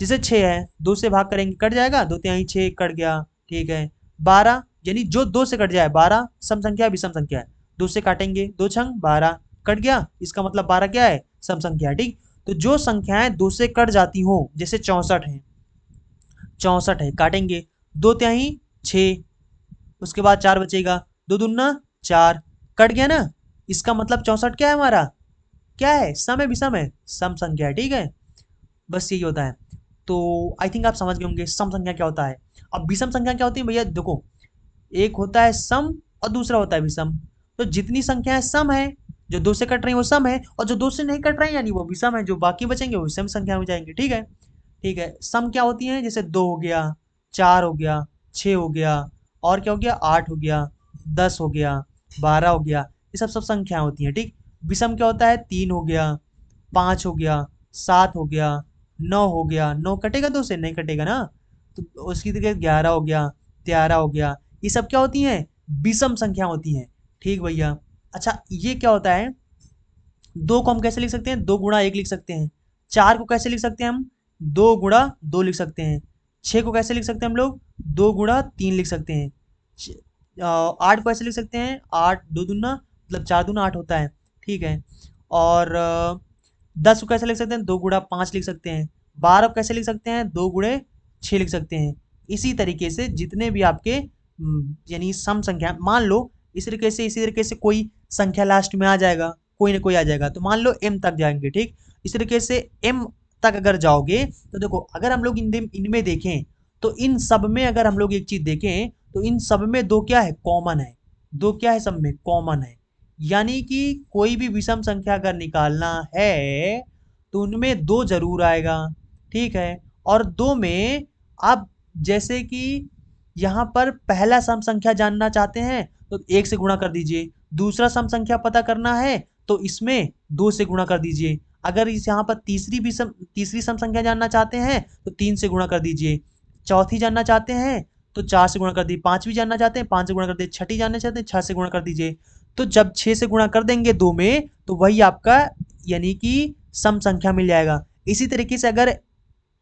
जैसे 6 है, दो से भाग करेंगे कट जाएगा, दो तिहाई 6 कट गया। ठीक है, 12, यानी जो दो से कट जाए, 12 सम संख्या है विषम संख्या है, दो से काटेंगे, दो छंग 12 कट गया, इसका मतलब 12 क्या है, सम संख्या है। ठीक, तो जो संख्याएं दो से कट जाती हो, जैसे 64 है, 64 है, काटेंगे, दो तिहाई 6, उसके बाद 4 बचेगा, दो दूना 4, कट गया ना, इसका मतलब 64 क्या है हमारा, क्या है, सम है विषम है, सम संख्या है। ठीक है, बस यही होता है। तो आई थिंक आप समझ गए होंगे सम संख्या क्या होता है। अब विषम संख्या क्या होती है भैया, देखो, एक होता है सम और दूसरा होता है विषम। तो जितनी संख्याएं सम है, जो दो से कट रही है वो सम है, और जो दो से नहीं कट रही यानी वो विषम है, जो बाकी बचेंगे वो विषम संख्या में जाएंगे। ठीक है, ठीक है, सम क्या होती है, जैसे 2 हो गया, 4 हो गया, 6 हो गया, और क्या हो गया, 8 हो गया, 10 हो गया, 12 हो गया, ये सब सब संख्याएं होती हैं। ठीक, विषम क्या होता है, 3 हो गया, 5 हो गया, 7 हो गया, 9 हो गया, 9 कटेगा, दो से नहीं कटेगा ना, तो उसकी जगह 11 हो गया, 13 हो गया, ये सब क्या होती हैं, विषम संख्या होती हैं। ठीक भैया, अच्छा ये क्या होता है, दो को हम कैसे लिख सकते हैं, दो गुणा एक लिख सकते हैं। चार को कैसे लिख सकते हैं हम, दो गुणा दो लिख सकते हैं। छः को कैसे लिख सकते हैं हम लोग, दो गुणा तीन लिख सकते हैं। आठ को कैसे लिख सकते हैं, आठ दो दूना, मतलब चार दूना आठ होता है। ठीक है, और 10 को कैसे लिख सकते हैं, दो गुणा पाँच लिख सकते हैं। 12 को कैसे लिख सकते हैं, दो गुणे छः लिख सकते हैं। इसी तरीके से जितने भी आपके यानी सम संख्या, मान लो इसी तरीके से कोई संख्या लास्ट में आ जाएगा, कोई ना कोई आ जाएगा, तो मान लो m तक जाएंगे। ठीक, इस तरीके से m तक अगर जाओगे तो देखो, अगर हम लोग इनमें देखें तो इन सब में अगर हम लोग एक चीज देखें तो इन सब में दो क्या है, कॉमन है। दो क्या है, सब में कॉमन है, यानी कि कोई भी विषम संख्या अगर निकालना है तो उनमें दो जरूर आएगा। ठीक है, और दो में आप, जैसे कि यहाँ पर पहला सम संख्या जानना चाहते हैं तो एक से गुणा कर दीजिए, दूसरा सम संख्या पता करना है तो इसमें दो से गुणा कर दीजिए, अगर इस यहाँ पर तीसरी सम संख्या जानना चाहते हैं तो तीन से गुणा कर दीजिए, चौथी जानना चाहते हैं तो चार से गुणा कर दीजिए, पांचवी जानना चाहते हैं पांच से गुणा कर दीजिए, छठी जानना चाहते हैं छह से गुणा कर दीजिए। तो जब छह से गुणा कर देंगे दो में तो वही आपका यानी कि सम संख्या मिल जाएगा। इसी तरीके से अगर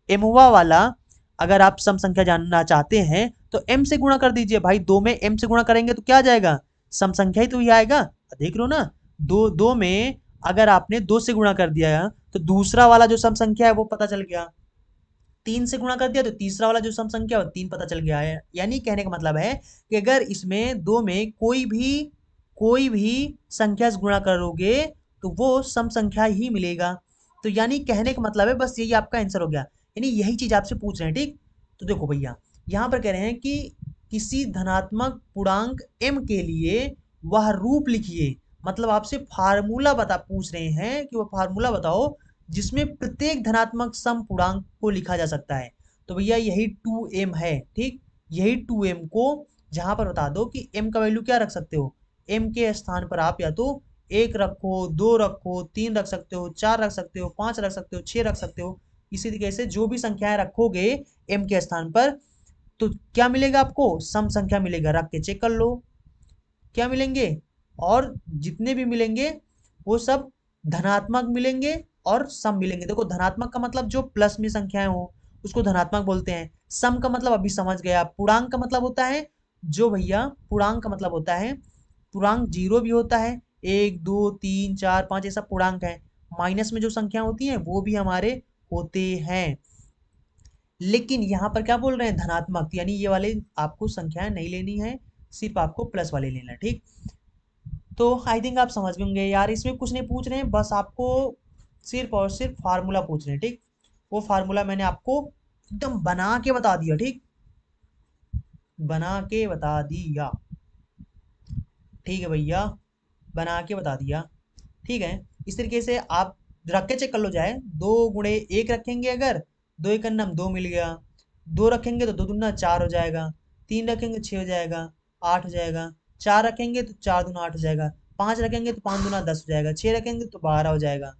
एमवा वाला, अगर आप सम संख्या जानना चाहते हैं तो m से गुणा कर दीजिए भाई, दो में m से गुणा करेंगे तो क्या आ जाएगा, सम संख्या ही तो ये आएगा। देख लो ना, दो दो में अगर आपने दो से गुणा कर दिया तो दूसरा वाला जो सम संख्या है वो पता चल गया, तीन से गुणा कर दिया तो तीसरा वाला जो सम संख्या है वो तीन पता चल गया है। यानी कहने का मतलब है कि अगर इसमें दो में कोई भी संख्या से गुणा करोगे तो वो सम संख्या ही मिलेगा। तो यानी कहने का मतलब है, बस यही आपका आंसर हो गया, यानी यही चीज आपसे पूछ रहे हैं। ठीक, तो देखो भैया, यहाँ पर कह रहे हैं कि किसी धनात्मक पूर्णांक m के लिए वह रूप लिखिए, मतलब आपसे फार्मूला बता पूछ रहे हैं कि वह फार्मूला बताओ जिसमें प्रत्येक धनात्मक सम पूर्णांक को लिखा जा सकता है। तो भैया यही 2m है। ठीक, यही 2m को जहां पर बता दो कि m का वैल्यू क्या रख सकते हो, m के स्थान पर आप या तो एक रखो, दो रखो, तीन रख सकते हो, चार रख सकते हो, पांच रख सकते हो, छह रख सकते हो। इसी तरीके से जो भी संख्याएं रखोगे m के स्थान पर तो क्या मिलेगा आपको, सम संख्या मिलेगा, रख के चेक कर लो। क्या मिलेंगे, और जितने भी मिलेंगे वो सब धनात्मक मिलेंगे और सम मिलेंगे। देखो धनात्मक का मतलब जो प्लस में संख्याएं हो उसको धनात्मक बोलते हैं। सम का मतलब अभी समझ गया। पूर्णांक का मतलब होता है जो भैया, पूर्णांक का मतलब होता है, पूर्णांक जीरो भी होता है, एक दो तीन चार पाँच, ये सब पूर्णांक है। माइनस में जो संख्या होती है वो भी हमारे होते हैं। लेकिन यहाँ पर क्या बोल रहे हैं, धनात्मक, यानी ये वाले आपको संख्याएं नहीं लेनी है, सिर्फ आपको प्लस वाले लेना है। ठीक, तो आई थिंक आप समझ गए होंगे यार, इसमें कुछ नहीं पूछ रहे हैं, बस आपको सिर्फ और सिर्फ फार्मूला पूछ रहे हैं। ठीक, वो फार्मूला मैंने आपको एकदम बना के बता दिया। ठीक, बना के बता दिया। ठीक है भैया, बना के बता दिया। ठीक है, इस तरीके से आप रख के चेक कर लो जाए। 2 गुणे 1 रखेंगे अगर, 2 1 2 मिल गया। 2 रखेंगे तो 2 दूना 4 हो जाएगा। 3 रखेंगे 6 हो जाएगा, 8 हो जाएगा। 4 रखेंगे तो 4 दूना 8 हो जाएगा। 5 रखेंगे तो 5 दूना 10 हो जाएगा। 6 रखेंगे तो 12 हो जाएगा।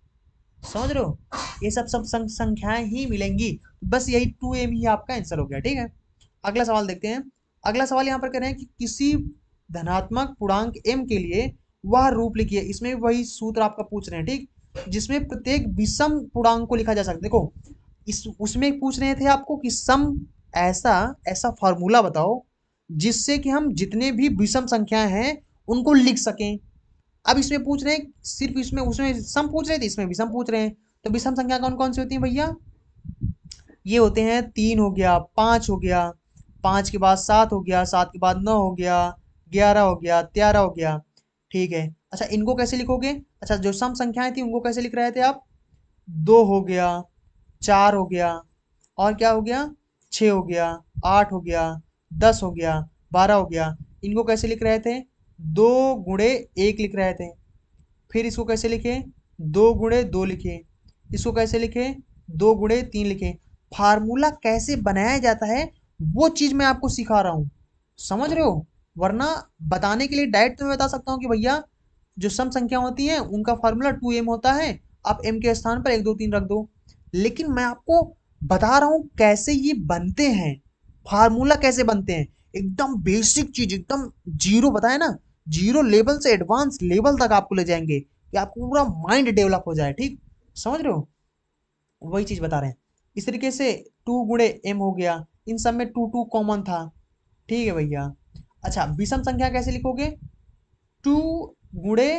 समझ रहे हो, ये सब सब संख्याएं ही मिलेंगी। बस यही 2m ही आपका आंसर हो गया। ठीक है, अगला सवाल देखते हैं। अगला सवाल यहाँ पर कह रहे हैं कि किसी धनात्मक पूर्णांक m के लिए वह रूप लिखिए। इसमें वही सूत्र आपका पूछ रहे हैं। ठीक, जिसमें प्रत्येक विषम पूर्णांक को लिखा जा सकता है। देखो इस उसमें पूछ रहे थे आपको कि सम, ऐसा ऐसा फॉर्मूला बताओ जिससे कि हम जितने भी विषम संख्याएं हैं उनको लिख सकें। अब इसमें पूछ रहे हैं सिर्फ, इसमें उसमें सम पूछ रहे थे, इसमें विषम पूछ रहे हैं। तो विषम संख्या कौन कौन सी होती है भैया, ये होते हैं 3 हो गया, 5 हो गया, 5 के बाद 7 हो गया, 7 के बाद 9 हो गया, 11 हो गया, 13 हो गया। ठीक है, अच्छा इनको कैसे लिखोगे, अच्छा जो सम संख्याएं थी उनको कैसे लिख रहे थे आप, 2 हो गया, 4 हो गया, और क्या हो गया, 6 हो गया, 8 हो गया, 10 हो गया, 12 हो गया। इनको कैसे लिख रहे थे, 2 गुणे 1 लिख रहे थे। फिर इसको कैसे लिखे, 2 गुणे 2 लिखे। इसको कैसे लिखे, 2 गुणे 3 लिखे। फार्मूला कैसे बनाया जाता है वो चीज मैं आपको सिखा रहा हूँ, समझ रहे हो। वरना बताने के लिए डायरेक्ट तो मैं बता सकता हूँ कि भैया जो सम संख्या होती है उनका फार्मूला 2m होता है, आप m के स्थान पर 1 2 3 रख दो। लेकिन मैं आपको बता रहा हूँ कैसे ये बनते हैं, फार्मूला कैसे बनते हैं, एकदम बेसिक चीज, एकदम जीरो बताया ना, जीरो लेवल से एडवांस लेवल तक आपको ले जाएंगे कि आपको पूरा माइंड डेवलप हो जाए। ठीक, समझ रहे हो, वही चीज बता रहे हैं। इस तरीके से 2 गुणे m हो गया, इन सब में 2 2 कॉमन था। ठीक है भैया, अच्छा विषम संख्या कैसे लिखोगे, 2 गुणे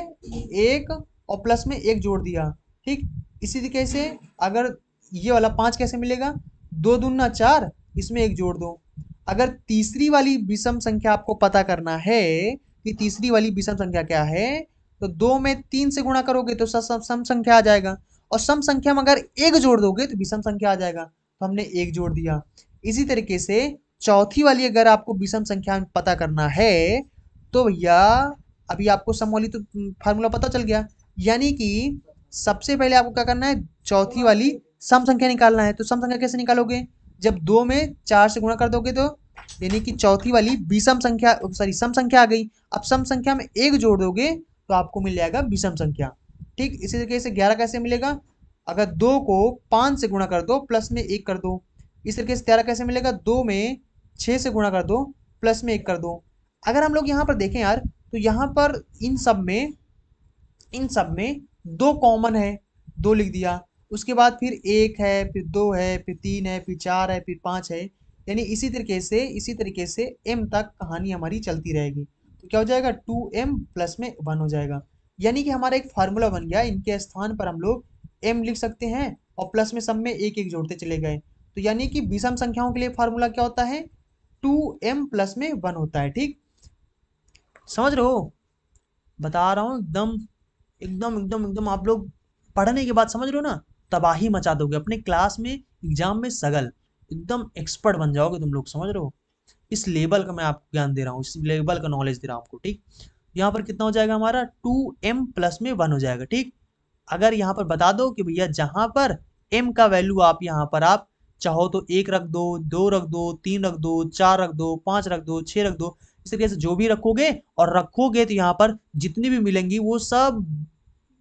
1 और प्लस में 1 जोड़ दिया। ठीक, इसी तरीके से अगर ये वाला 5 कैसे मिलेगा, 2 दूना 4, इसमें 1 जोड़ दो। अगर तीसरी वाली विषम संख्या आपको पता करना है कि तीसरी वाली विषम संख्या क्या है, तो 2 में 3 से गुणा करोगे तो सम संख्या आ जाएगा, और सम संख्या में अगर 1 जोड़ दोगे तो विषम संख्या आ जाएगा। तो हमने 1 जोड़ दिया। इसी तरीके से चौथी वाली अगर आपको विषम संख्या पता करना है तो भैया, अभी आपको सम वाली तो फार्मूला पता चल गया, यानी कि सबसे पहले आपको क्या करना है, चौथी वाली सम संख्या निकालना है। तो सम संख्या कैसे निकालोगे, जब 2 में 4 से गुणा कर दोगे तो, यानी कि चौथी वाली विषम संख्या, सॉरी सम संख्या आ गई। अब सम संख्या में 1 जोड़ दोगे तो आपको मिल जाएगा विषम संख्या। ठीक, इसी तरीके से 11 कैसे मिलेगा, अगर 2 को 5 से गुणा कर दो प्लस में 1 कर दो। इस तरीके से 13 कैसे मिलेगा, 2 में 6 से गुणा कर दो प्लस में 1 कर दो। अगर हम लोग यहाँ पर देखें यार, तो यहाँ पर इन सब में 2 कॉमन है, 2 लिख दिया। उसके बाद फिर 1 है, फिर 2 है, फिर 3 है, फिर 4 है, फिर 5 है। यानी इसी तरीके से m तक कहानी हमारी चलती रहेगी। तो क्या हो जाएगा, 2m प्लस में 1 हो जाएगा। यानी कि हमारा एक फार्मूला बन गया, इनके स्थान पर हम लोग m लिख सकते हैं और प्लस में सब में एक एक जोड़ते चले गए। तो यानी कि विषम संख्याओं के लिए फार्मूला क्या होता है, 2m प्लस में 1 होता है। ठीक, समझ रहे हो, बता रहा हूँ एकदम एकदम एकदम एकदम आप लोग पढ़ने के बाद समझ रहे हो ना, तबाही मचा दोगे अपने क्लास में, एग्जाम में सगल, एकदम एक्सपर्ट बन जाओगे तुम लोग, समझ रहे हो। इस लेवल का मैं आपको ज्ञान दे रहा हूँ, इस लेवल का नॉलेज दे रहा हूँ आपको। ठीक, यहाँ पर कितना हो जाएगा हमारा, 2m प्लस में 1 हो जाएगा। ठीक, अगर यहाँ पर बता दो कि भैया जहां पर m का वैल्यू आप यहाँ पर आप चाहो तो 1 रख दो, 2 रख दो, 3 रख दो, 4 रख दो, 5 रख दो, 6 रख दो, इस तरीके से जो भी रखोगे और रखोगे तो यहाँ पर जितनी भी मिलेंगी वो सब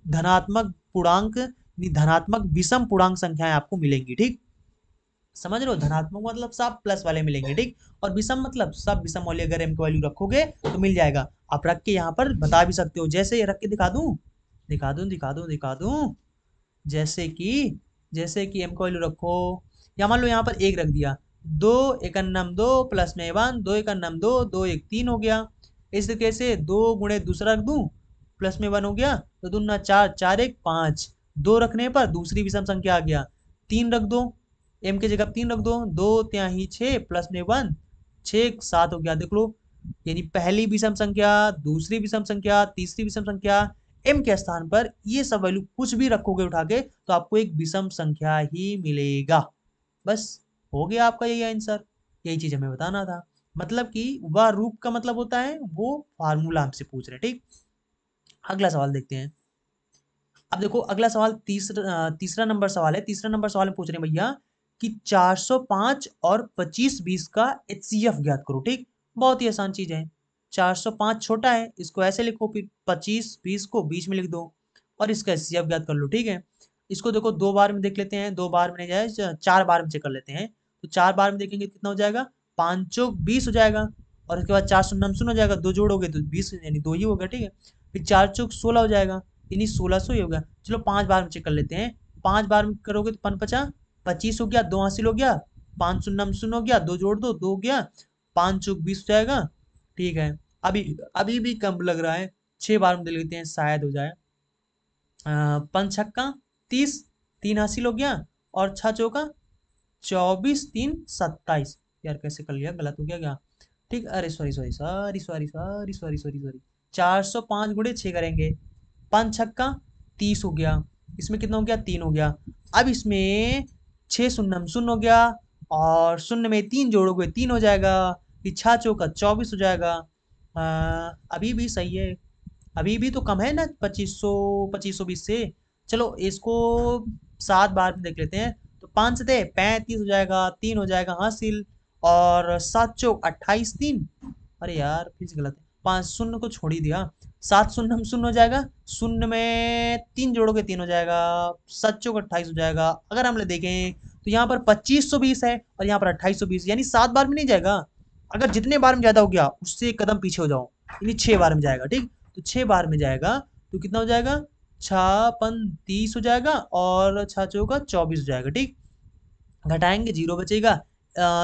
धनात्मक पूर्णांक, धनात्मक विषम पूर्णांक संख्याएं आपको मिलेंगी। ठीक, समझ रहे हो, धनात्मक मतलब सब प्लस वाले मिलेंगे, ठीक। और विषम मतलब सब विषम वाले अगर m की वैल्यू रखोगे तो मिल जाएगा। आप रख के यहाँ पर बता भी सकते हो, जैसे रख के दिखा दूं, दिखा दूं। जैसे कि m का वैल्यू रखो, या मान लो यहाँ पर एक रख दिया, दो एक अन्नम दो प्लस में वन, दो एक अन्नम दो, दो एक तीन हो गया। इस तरीके से दो गुणे दूसरा रख दूं, प्लस में वन हो गया, तो दूना चार, चार एक पाँच, दो रखने पर दूसरी विषम संख्या आ गया। तीन रख दो, एम की जगह तीन रख दो, दो त्याही छः प्लस में वन, छः सात हो गया, देख लो। यानी पहली विषम संख्या, दूसरी विषम संख्या, तीसरी विषम संख्या, एम के स्थान पर ये सब वैल्यू कुछ भी रखोगे उठा के तो आपको एक विषम संख्या ही मिलेगा। बस हो गया आपका यही आंसर। यही चीज हमें बताना था। मतलब कि वह रूप का मतलब होता है वो फार्मूला हमसे पूछ रहे हैं, ठीक। अगला सवाल देखते हैं। अब देखो अगला सवाल तीसरा नंबर सवाल है। तीसरा नंबर सवाल में पूछ रहे हैं भैया कि 405 और 25 20 का एचसीएफ ज्ञात करो, ठीक। बहुत ही आसान चीज है। 405 छोटा है, इसको ऐसे लिखो, फिर 25 20 को बीच में लिख दो और इसका एचसीएफ ज्ञात कर लो, ठीक है। इसको देखो दो बार में देख लेते हैं, दो बार में नहीं जाए, चार बार में चेक कर लेते हैं। तो चार बार में देखेंगे कितना हो जाएगा, 5 चौक 20 हो जाएगा। और उसके बाद चार शून्य शून्य हो जाएगा, दो जोड़ोगे तो 20 यानी दो ही होगा, ठीक है। फिर 4 चौक 16 हो जाएगा, यानी 1600 ही होगा। चलो 5 बार में चेक कर लेते हैं। 5 बार में करोगे तो 5 5 25 हो गया, दो हासिल हो गया, 5 शून्य हो गया, दो जोड़ दो, दो हो गया, 5 चौक 20 हो जाएगा, ठीक है। अभी अभी भी कम लग रहा है, 6 बार में दे लेते हैं, शायद हो जाए। 5 छक्का 30, तीन हासिल हो गया, और 6 चौका 24, तीन 27। यार कैसे कर लिया, गलत हो गया क्या, ठीक। अरे sorry sorry sorry sorry sorry sorry sorry sorry 405 गुणे 6 करेंगे, 5 छक्का 30 हो गया, इसमें कितना हो गया, 3 हो गया। अब इसमें 6 शून्य शून्य हो गया, और शून्य में तीन जोड़ोगे 3 हो जाएगा, फिर 6 चौका 24 हो जाएगा। अभी भी सही है, अभी भी तो कम है ना 2520 से। चलो इसको 7 बार में देख लेते हैं। तो 5 से 35 हो जाएगा, तीन हो जाएगा हासिल, और 7 चौक 28 तीन, अरे यार फिर से गलत है, 5 शून्य को छोड़ ही दिया, 7 शून्य शून्य हो जाएगा, शून्य में तीन जोड़ोगे 3 हो जाएगा, 7 चौक 28 हो जाएगा। अगर हम लोग देखें तो यहाँ पर 2520 है और यहाँ पर 2820, यानी 7 बार में नहीं जाएगा। अगर जितने बार में ज्यादा हो गया उससे एक कदम पीछे हो जाओ, यानी 6 बार में जाएगा, ठीक। तो 6 बार में जाएगा तो कितना हो जाएगा, 6 5 30 हो जाएगा, और 6 चौका 24 हो जाएगा, ठीक। घटाएंगे जीरो बचेगा।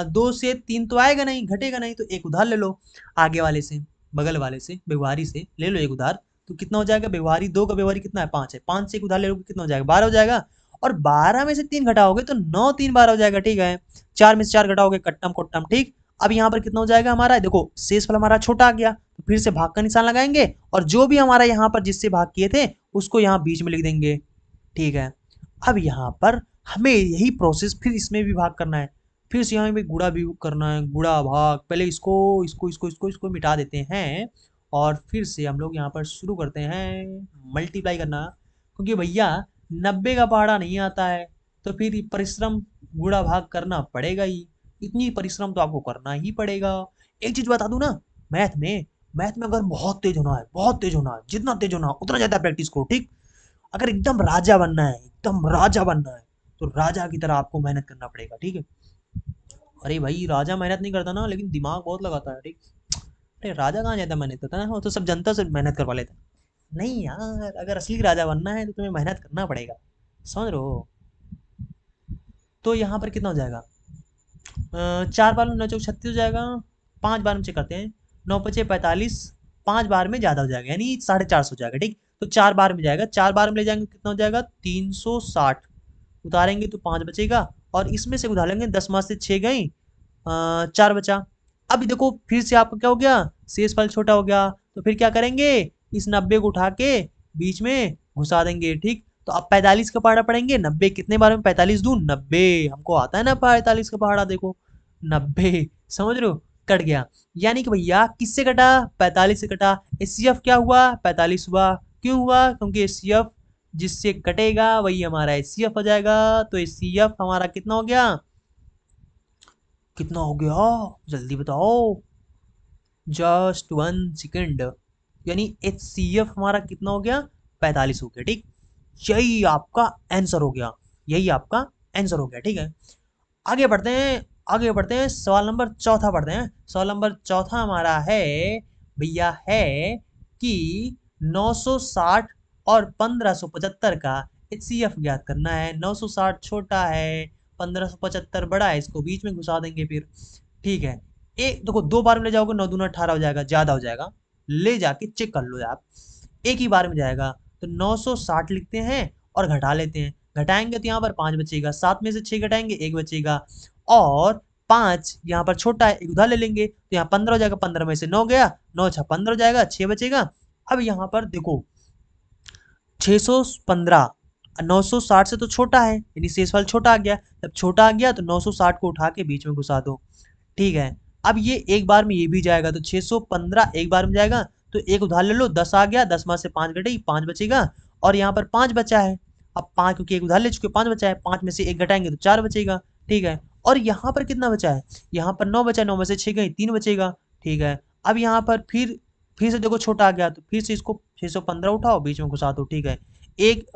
2 से 3 तो आएगा नहीं, घटेगा नहीं, तो एक उधार ले लो आगे वाले से, बगल वाले से, व्यवहारी से ले लो एक उधार। तो कितना हो जाएगा, व्यवहारी दो का व्यवहारी कितना है, 5 है, 5 से एक उधार ले लो कितना हो जाएगा, 12 हो जाएगा। और 12 में से 3 घटाओगे तो 9 3 12 हो जाएगा, ठीक है। 4 में से 4 घटाओगे कट्टम कोट्टम, ठीक। अब यहाँ पर कितना हो जाएगा हमारा, देखो शेषफल हमारा छोटा आ गया, तो फिर से भाग का निशान लगाएंगे, और जो भी हमारा यहाँ पर जिससे भाग किए थे उसको यहाँ बीच में लिख देंगे, ठीक है। अब यहाँ पर हमें यही प्रोसेस फिर इसमें भी भाग करना है, फिर से यहाँ पे गुणा भी करना है, गुणा भाग, पहले इसको इसको इसको इसको इसको मिटा देते हैं, और फिर से हम लोग यहाँ पर शुरू करते हैं मल्टीप्लाई करना। क्योंकि भैया 90 का पहाड़ा नहीं आता है, तो फिर परिश्रम गुणा भाग करना पड़ेगा ही, इतनी परिश्रम तो आपको करना ही पड़ेगा। एक चीज बता दूं ना, मैथ में अगर बहुत तेज होना है, बहुत तेज होना है, जितना तेज होना है उतना ज्यादा प्रैक्टिस करो, ठीक। अगर एकदम राजा बनना है, एकदम राजा बनना है, तो राजा की तरह आपको मेहनत करना पड़ेगा, ठीक है। अरे भाई राजा मेहनत नहीं करता ना, लेकिन दिमाग बहुत लगाता है, ठीक। अरे राजा कहाँ ज्यादा मेहनत करता है ना, वो तो सब जनता से मेहनत करवा लेता है। नहीं यार, अगर असली राजा बनना है तो तुम्हें मेहनत करना पड़ेगा, समझ रहे हो। तो यहाँ पर कितना हो जाएगा, 4 बार में 9 चौक 36 हो जाएगा। 5 बार में चेक करते हैं, 9 5 45, 5 बार में ज्यादा हो जाएगा, यानी 450 हो जाएगा, ठीक। तो 4 बार में जाएगा, 4 बार में ले जाएंगे कितना हो जाएगा, 360, उतारेंगे तो 5 बचेगा, और इसमें से उधार लेंगे, 10 में से 6 गई, 4 बचा। अब देखो फिर से आपका क्या हो गया, शेष फल छोटा हो गया, तो फिर क्या करेंगे, इस 90 को उठा के बीच में घुसा देंगे, ठीक। तो अब 45 का पहाड़ा पढ़ेंगे, 90 कितने बार में 45 दूं 90, हमको आता है ना 45 का पहाड़ा, देखो 90, समझ रहे हो, कट गया। यानी कि भैया किससे कटा, 45 से कटा। एचसीएफ क्या हुआ, 45 हुआ। क्यों हुआ, क्योंकि एचसीएफ जिससे कटेगा वही हमारा एचसीएफ हो जाएगा। तो एचसीएफ हमारा कितना हो गया, कितना हो गया, जल्दी बताओ, जस्ट 1 सेकेंड। यानी एचसीएफ हमारा कितना हो गया, 45 हो गया, ठीक। यही आपका आंसर हो गया, यही आपका आंसर हो गया, ठीक है। आगे बढ़ते हैं, आगे बढ़ते हैं, सवाल नंबर चौथा पढ़ते हैं। सवाल नंबर चौथा हमारा है भैया है कि 960 और 1575 का HCF ज्ञात करना है। 960 छोटा है, 1575 बड़ा है, इसको बीच में घुसा देंगे फिर। ठीक है, एक देखो, दो बार में ले जाओगे 9 दूना 18 हो जाएगा, ज्यादा हो जाएगा, ले जाके चेक कर लो आप, एक ही बार में जाएगा। तो 960 लिखते हैं और घटा लेते हैं, घटाएंगे तो यहाँ पर 5 बचेगा, 7 में से 6 घटाएंगे 1 बचेगा, और 5 यहाँ पर छोटा है, एक उधार ले लेंगे तो यहाँ 15 हो जाएगा, 15 में से 9 गया, 9 6 15 हो जाएगा, 6 बचेगा। अब यहाँ पर देखो 615 960 से तो छोटा है, यानी शेषफल छोटा आ गया, जब छोटा आ गया तो 960 को उठा के बीच में घुसा दो। ठीक है, अब ये एक बार में ये भी जाएगा, तो 615 एक बार में जाएगा, तो एक उधार ले लो, 10 आ गया, 10 में से 5 घटी, 5 बचेगा, और यहाँ पर 5 बचा है। अब 5 क्योंकि एक उधार ले चुके, 5 बचा है, 5 में से एक घटाएंगे तो 4 बचेगा। ठीक है, और यहाँ पर कितना बचा है, यहाँ पर 9 बचा है, 9 में से 6 गई, 3 बचेगा। ठीक है, अब यहाँ पर फिर से देखो छोटा आ गया, तो फिर से इसको 615 उठाओ, बीच में घुसा दो। ठीक है, एक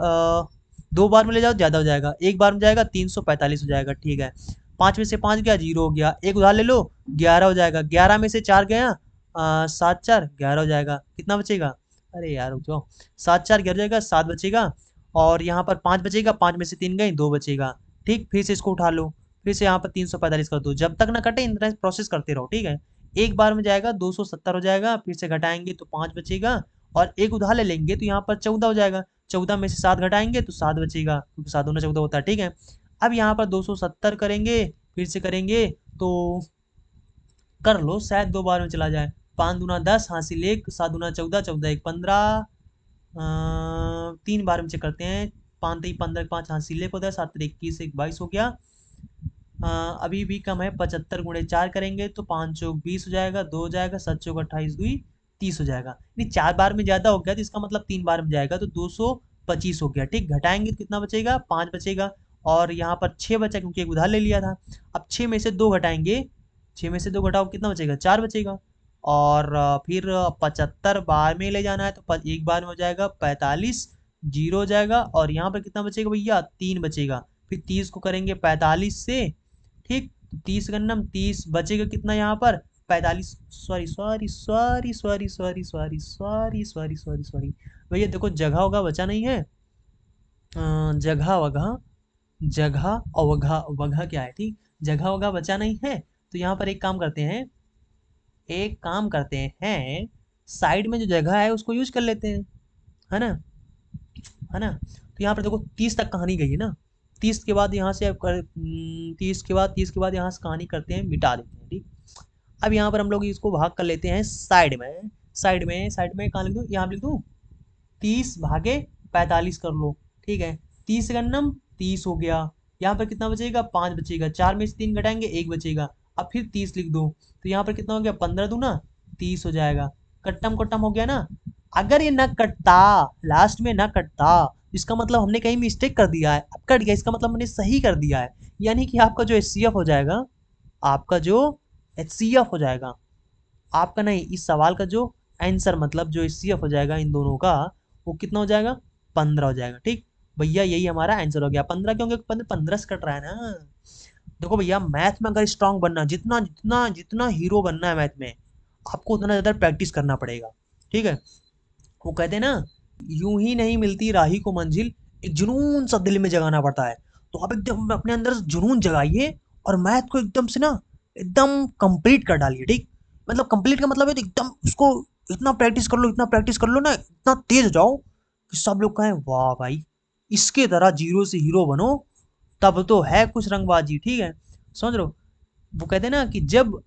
दो बार में ले जाओ ज्यादा हो जाएगा, एक बार में जाएगा 345 हो जाएगा। ठीक है, 5 में से 5 गया, 0 हो गया, एक उधार ले लो, 11 हो जाएगा, 11 में से 4 गया, 7 4 11 हो जाएगा, कितना बचेगा, अरे यार रुक जाओ, 7 4 11 हो जाएगा, 7 बचेगा, और यहाँ पर 5 बचेगा, 5 में से 3 गए, 2 बचेगा। ठीक, फिर से इसको उठा लो, फिर से यहाँ पर 345 कर दो, जब तक ना कटे इन तरह प्रोसेस करते रहो। ठीक है, एक बार में जाएगा 270 हो जाएगा, फिर से घटाएंगे तो 5 बचेगा, और एक उधार ले लेंगे तो यहाँ पर 14 हो जाएगा, 14 में से 7 घटाएंगे तो 7 बचेगा, क्योंकि 7 दूना 14 होता है। ठीक है, अब यहाँ पर 270 करेंगे, फिर से करेंगे तो कर लो, शायद दो बार में चला जाए, 5 दूना 10 हासिल 1, 7 दूना 14, 14 1 15, 3 बार में चेक करते हैं, 5 3 15 5 हासिल 1 होता है, 7 21 1 22 हो गया। अभी भी कम है, 75 गुणे 4 करेंगे तो 5 चौक 20 हो जाएगा, 2 हो जाएगा, 7 चौक 28 2 30 हो जाएगा, नहीं 4 बार में ज्यादा हो गया, तो इसका मतलब 3 बार में जाएगा, तो 225 हो गया। ठीक, घटाएंगे तो कितना बचेगा, 5 बचेगा, और यहाँ पर 6 बचा क्योंकि एक उधार ले लिया था। अब 6 में से 2 घटाएंगे, 6 में से 2 घटाओ कितना बचेगा, 4 बचेगा, और फिर 75 बार में ले जाना है, तो एक बार में हो जाएगा 45, 0 हो जाएगा, और यहाँ पर कितना बचेगा भैया, 3 बचेगा। फिर 30 को करेंगे 45 से, ठीक, 30 गन्नम 30 बचेगा, कितना यहाँ पर 45, sorry sorry sorry sorry sorry sorry sorry sorry sorry sorry भैया देखो, जगह होगा बचा नहीं है, जगह वगह, जगह अवघा, वघा क्या है, ठीक, जगह वगह बचा नहीं है, तो यहाँ पर एक काम करते हैं, एक काम करते हैं, साइड में जो जगह है उसको यूज कर लेते हैं, है ना, है ना। तो यहाँ पर देखो 30 तक कहानी गई है ना, 30 के बाद यहाँ से अब 30 के बाद यहाँ से कहानी करते हैं, मिटा देते हैं। ठीक, अब यहाँ पर हम लोग इसको भाग कर लेते हैं साइड में, साइड में कहाँ लिख दूँ, यहाँ लिख दूँ 30 भागे 45 कर लो। ठीक है, 30 गन्नम 30 हो गया, यहाँ पर कितना बचेगा, 5 बचेगा, 4 में से 3 घटाएंगे 1 बचेगा, अब फिर 30 लिख दो, तो यहाँ पर कितना हो गया, 15 दूना 30 हो जाएगा, कट्टम कट्टम हो गया ना। अगर ये न कटता, लास्ट में न कटता, इसका मतलब हमने कहीं मिस्टेक कर दिया है, अब कट गया, इसका मतलब हमने सही कर दिया है, यानी कि आपका जो HCF हो जाएगा, आपका जो HCF हो जाएगा, आपका नहीं, इस सवाल का जो आंसर मतलब जो HCF हो जाएगा इन दोनों का, वो कितना हो जाएगा, 15 हो जाएगा। ठीक भैया, यही हमारा आंसर हो गया, 15 क्योंकि 15 से कट रहा है ना। देखो भैया, मैथ में अगर स्ट्रांग बनना, जितना जितना जितना हीरो बनना है मैथ में, आपको उतना ज़्यादा प्रैक्टिस करना पड़ेगा। ठीक है, वो कहते हैं ना, यूं ही नहीं मिलती राही को मंजिल, एक जुनून सा दिल में जगाना पड़ता है। तो आप एकदम अपने अंदर जुनून जगाइए, और मैथ को एकदम से ना, एकदम कंप्लीट कर डालिए। ठीक, मतलब कंप्लीट का मतलब है तो एकदम उसको इतना प्रैक्टिस कर लो, इतना प्रैक्टिस कर लो ना, इतना तेज हो जाओ कि सब लोग कहें वाह भाई, इसके तरह जीरो से हीरो बनो, तब तो है कुछ रंगबाजी। ठीक है, समझ लो, वो कहते हैं ना कि जब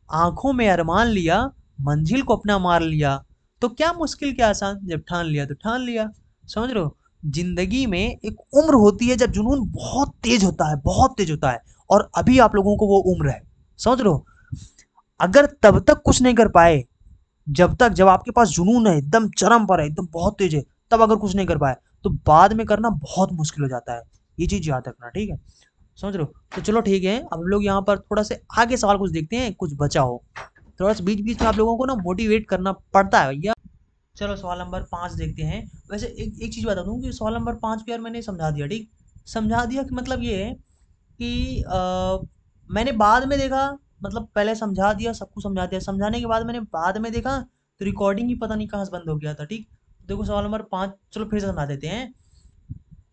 आंखों में अरमान लिया, मंजिल को अपना मार लिया, तो क्या मुश्किल क्या आसान, जब ठान लिया तो ठान लिया। समझ रहे हो, जिंदगी में एक उम्र होती है जब जुनून बहुत तेज होता है, बहुत तेज होता है, और अभी आप लोगों को वो उम्र है। समझ रहे हो, अगर तब तक कुछ नहीं कर पाए, जब आपके पास जुनून है, एकदम चरम पर है, एकदम बहुत तेज है, तब अगर कुछ नहीं कर पाए, तो बाद में करना बहुत मुश्किल हो जाता है। ये चीज याद रखना, ठीक है, समझ रहे हो। तो चलो ठीक है, अब हम लोग यहाँ पर थोड़ा से आगे सवाल कुछ देखते हैं, कुछ बचा हो, थोड़ा सा बीच बीच में आप लोगों को ना मोटिवेट करना पड़ता है भैया। चलो सवाल नंबर 5 देखते हैं। वैसे एक चीज बता दूं कि सवाल नंबर 5 को यार मैंने समझा दिया। ठीक, समझा दिया कि मतलब ये है कि मैंने बाद में देखा, मतलब पहले समझा दिया, सब कुछ समझा दिया, समझाने के बाद मैंने बाद में देखा तो रिकॉर्डिंग ही पता नहीं कहाँ से बंद हो गया था। ठीक, देखो सवाल नंबर 5, चलो फिर से समझा देते हैं,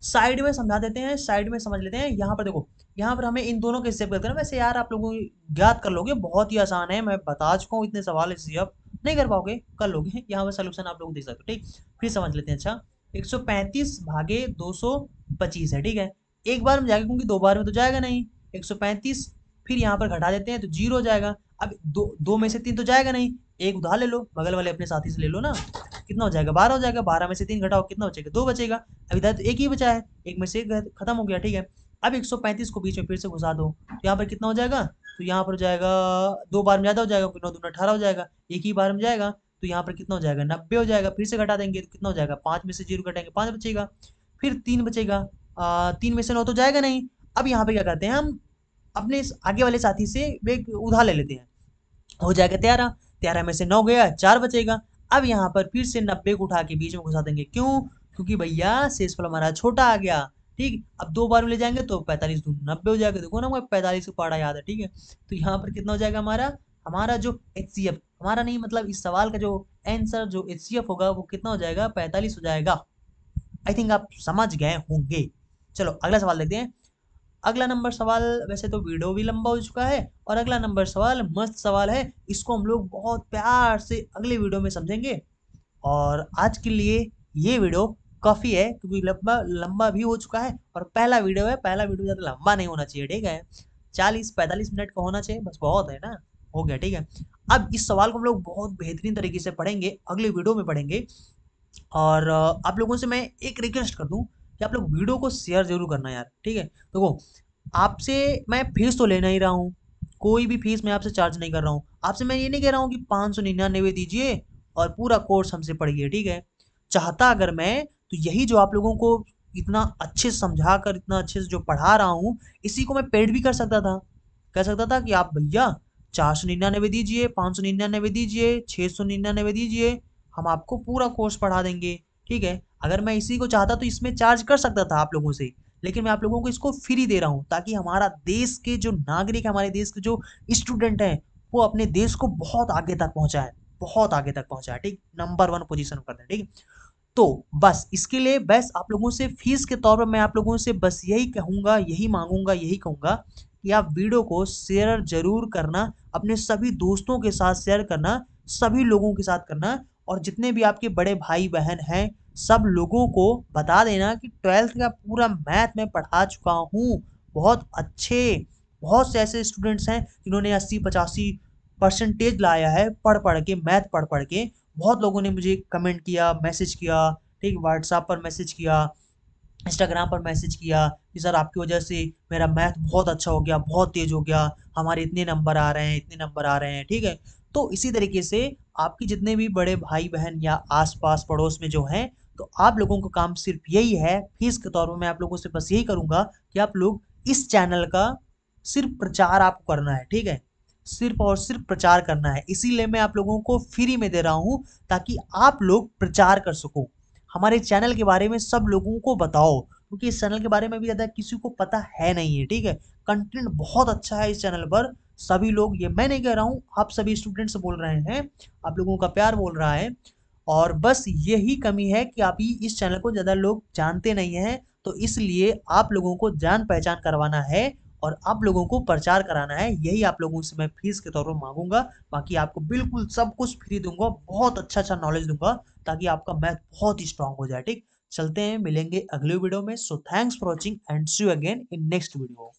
साइड में समझा देते हैं, साइड में समझ लेते हैं। यहाँ पर देखो, यहाँ पर हमें इन दोनों के स्टेप करते हैं। वैसे यार आप लोगों ज्ञात कर लोगे, बहुत ही आसान है, मैं बता चुका हूँ, इतने सवाल इसलिए अब नहीं कर पाओगे, कर लोगे। यहाँ पर सोल्यूशन आप लोग देख सकते हो। ठीक, फिर समझ लेते हैं। अच्छा, 135 भागे 225 है, ठीक है। एक बार में जाएगा, क्योंकि दो बार में तो जाएगा नहीं। 135, फिर यहाँ पर घटा देते हैं तो जीरो हो जाएगा। अब दो दो में से तीन तो जाएगा नहीं, एक उधार ले लो, बगल वाले अपने साथी से ले लो ना। कितना हो जाएगा, 12 हो जाएगा। 12 में से तीन घटाओ, कितना बचेगा, दो बचेगा। अब इधर तो एक ही बचा है, एक में से एक खत्म हो गया। ठीक है, अब 135 को बीच में फिर से घुसा दो, तो यहाँ पर कितना हो जाएगा, तो यहाँ पर हो जाएगा, दो बार में ज्यादा हो जाएगा, 9 दूना 18 हो जाएगा। एक ही बार में जाएगा तो यहाँ पर कितना हो जाएगा, 90 हो जाएगा। फिर से घटा देंगे तो कितना हो जाएगा, 5 में से जीरो घटाएंगे 5 बचेगा। फिर 3 बचेगा, 3 में से 9 तो जाएगा नहीं। अब यहाँ पे क्या करते हैं हम, अपने इस आगे वाले साथी से एक उधार ले लेते हैं, हो जाएगा 13। 13 में से 9 गया, 4 बचेगा। अब यहाँ पर फिर से 90 को उठा के बीच में घुसा देंगे, क्यों, क्योंकि भैया शेषफल हमारा छोटा आ गया। ठीक, अब दो बार में ले जाएंगे तो 45 दूनी 90 हो जाएगा। देखो ना, मुझे 45 को पढ़ा याद है। ठीक है, तो यहाँ पर कितना हो जाएगा हमारा, हमारा जो HCF, हमारा नहीं मतलब इस सवाल का जो आंसर जो HCF होगा वो कितना हो जाएगा, 45 हो जाएगा। आई थिंक आप समझ गए होंगे। चलो अगला सवाल देखते हैं। अगला नंबर सवाल, वैसे तो वीडियो भी लंबा हो चुका है, और अगला नंबर सवाल मस्त सवाल है, इसको हम लोग बहुत प्यार से अगले वीडियो में समझेंगे। और आज के लिए ये वीडियो काफ़ी है, क्योंकि लंबा लंबा भी हो चुका है, और पहला वीडियो है, पहला वीडियो ज़्यादा लंबा नहीं होना चाहिए। ठीक है, 40-45 मिनट का होना चाहिए, बस बहुत है ना, हो गया। ठीक है, अब इस सवाल को हम लोग बहुत बेहतरीन तरीके से पढ़ेंगे, अगले वीडियो में पढ़ेंगे। और आप लोगों से मैं एक रिक्वेस्ट कर दूं कि आप लोग वीडियो को शेयर जरूर करना यार। ठीक है, देखो, आपसे मैं फीस तो ले नहीं रहा हूँ, कोई भी फीस मैं आपसे चार्ज नहीं कर रहा हूँ। आपसे मैं ये नहीं कह रहा हूँ कि 599 दीजिए और पूरा कोर्स हमसे पढ़िए। ठीक है, चाहता अगर मैं, तो यही जो आप लोगों को इतना अच्छे से समझा कर, इतना अच्छे से जो पढ़ा रहा हूँ, इसी को मैं पेड भी कर सकता था। कह सकता था कि आप भैया 499 दीजिए, 599 दीजिए, 699 दीजिए, हम आपको पूरा कोर्स पढ़ा देंगे। ठीक है, अगर मैं इसी को चाहता तो इसमें चार्ज कर सकता था आप लोगों से, लेकिन मैं आप लोगों को इसको फ्री दे रहा हूँ, ताकि हमारा देश के जो नागरिक, हमारे देश के जो स्टूडेंट हैं, वो अपने देश को बहुत आगे तक पहुंचाए, बहुत आगे तक पहुंचाए। ठीक, नंबर 1 पोजीशन कर दें। ठीक, तो बस इसके लिए बस आप लोगों से फीस के तौर पर मैं आप लोगों से बस यही कहूंगा, यही मांगूंगा, यही कहूंगा कि आप वीडियो को शेयर जरूर करना, अपने सभी दोस्तों के साथ शेयर करना, सभी लोगों के साथ करना, और जितने भी आपके बड़े भाई बहन हैं, सब लोगों को बता देना कि 12th का पूरा मैथ में पढ़ा चुका हूँ। बहुत अच्छे, बहुत से ऐसे स्टूडेंट्स हैं जिन्होंने 80-85% लाया है, पढ़ पढ़ के, मैथ पढ़ पढ़ के। बहुत लोगों ने मुझे कमेंट किया, मैसेज किया, ठीक, व्हाट्सएप पर मैसेज किया, इंस्टाग्राम पर मैसेज किया कि सर आपकी वजह से मेरा मैथ बहुत अच्छा हो गया, बहुत तेज हो गया, हमारे इतने नंबर आ रहे हैं, इतने नंबर आ रहे हैं। ठीक है, तो इसी तरीके से आपके जितने भी बड़े भाई बहन या आसपास पड़ोस में जो हैं, तो आप लोगों का काम सिर्फ यही है, फीस के तौर पर मैं आप लोगों से बस यही करूंगा कि आप लोग इस चैनल का सिर्फ प्रचार आपको करना है। ठीक है, सिर्फ और सिर्फ प्रचार करना है, इसीलिए मैं आप लोगों को फ्री में दे रहा हूँ, ताकि आप लोग प्रचार कर सको, हमारे चैनल के बारे में सब लोगों को बताओ, क्योंकि इस चैनल के बारे में भी ज़्यादा किसी को पता है नहीं है। ठीक है, कंटेंट बहुत अच्छा है इस चैनल पर, सभी लोग, ये मैं नहीं कह रहा हूँ, आप सभी स्टूडेंट्स बोल रहे हैं, आप लोगों का प्यार बोल रहा है। और बस यही कमी है कि अभी इस चैनल को ज़्यादा लोग जानते नहीं हैं, तो इसलिए आप लोगों को जान पहचान करवाना है, और आप लोगों को प्रचार कराना है, यही आप लोगों से मैं फीस के तौर पर मांगूंगा। बाकी आपको बिल्कुल सब कुछ फ्री दूंगा, बहुत अच्छा अच्छा नॉलेज दूंगा, ताकि आपका मैथ बहुत ही स्ट्रांग हो जाए। ठीक, चलते हैं, मिलेंगे अगले वीडियो में। So thanks for watching and see you again in next video.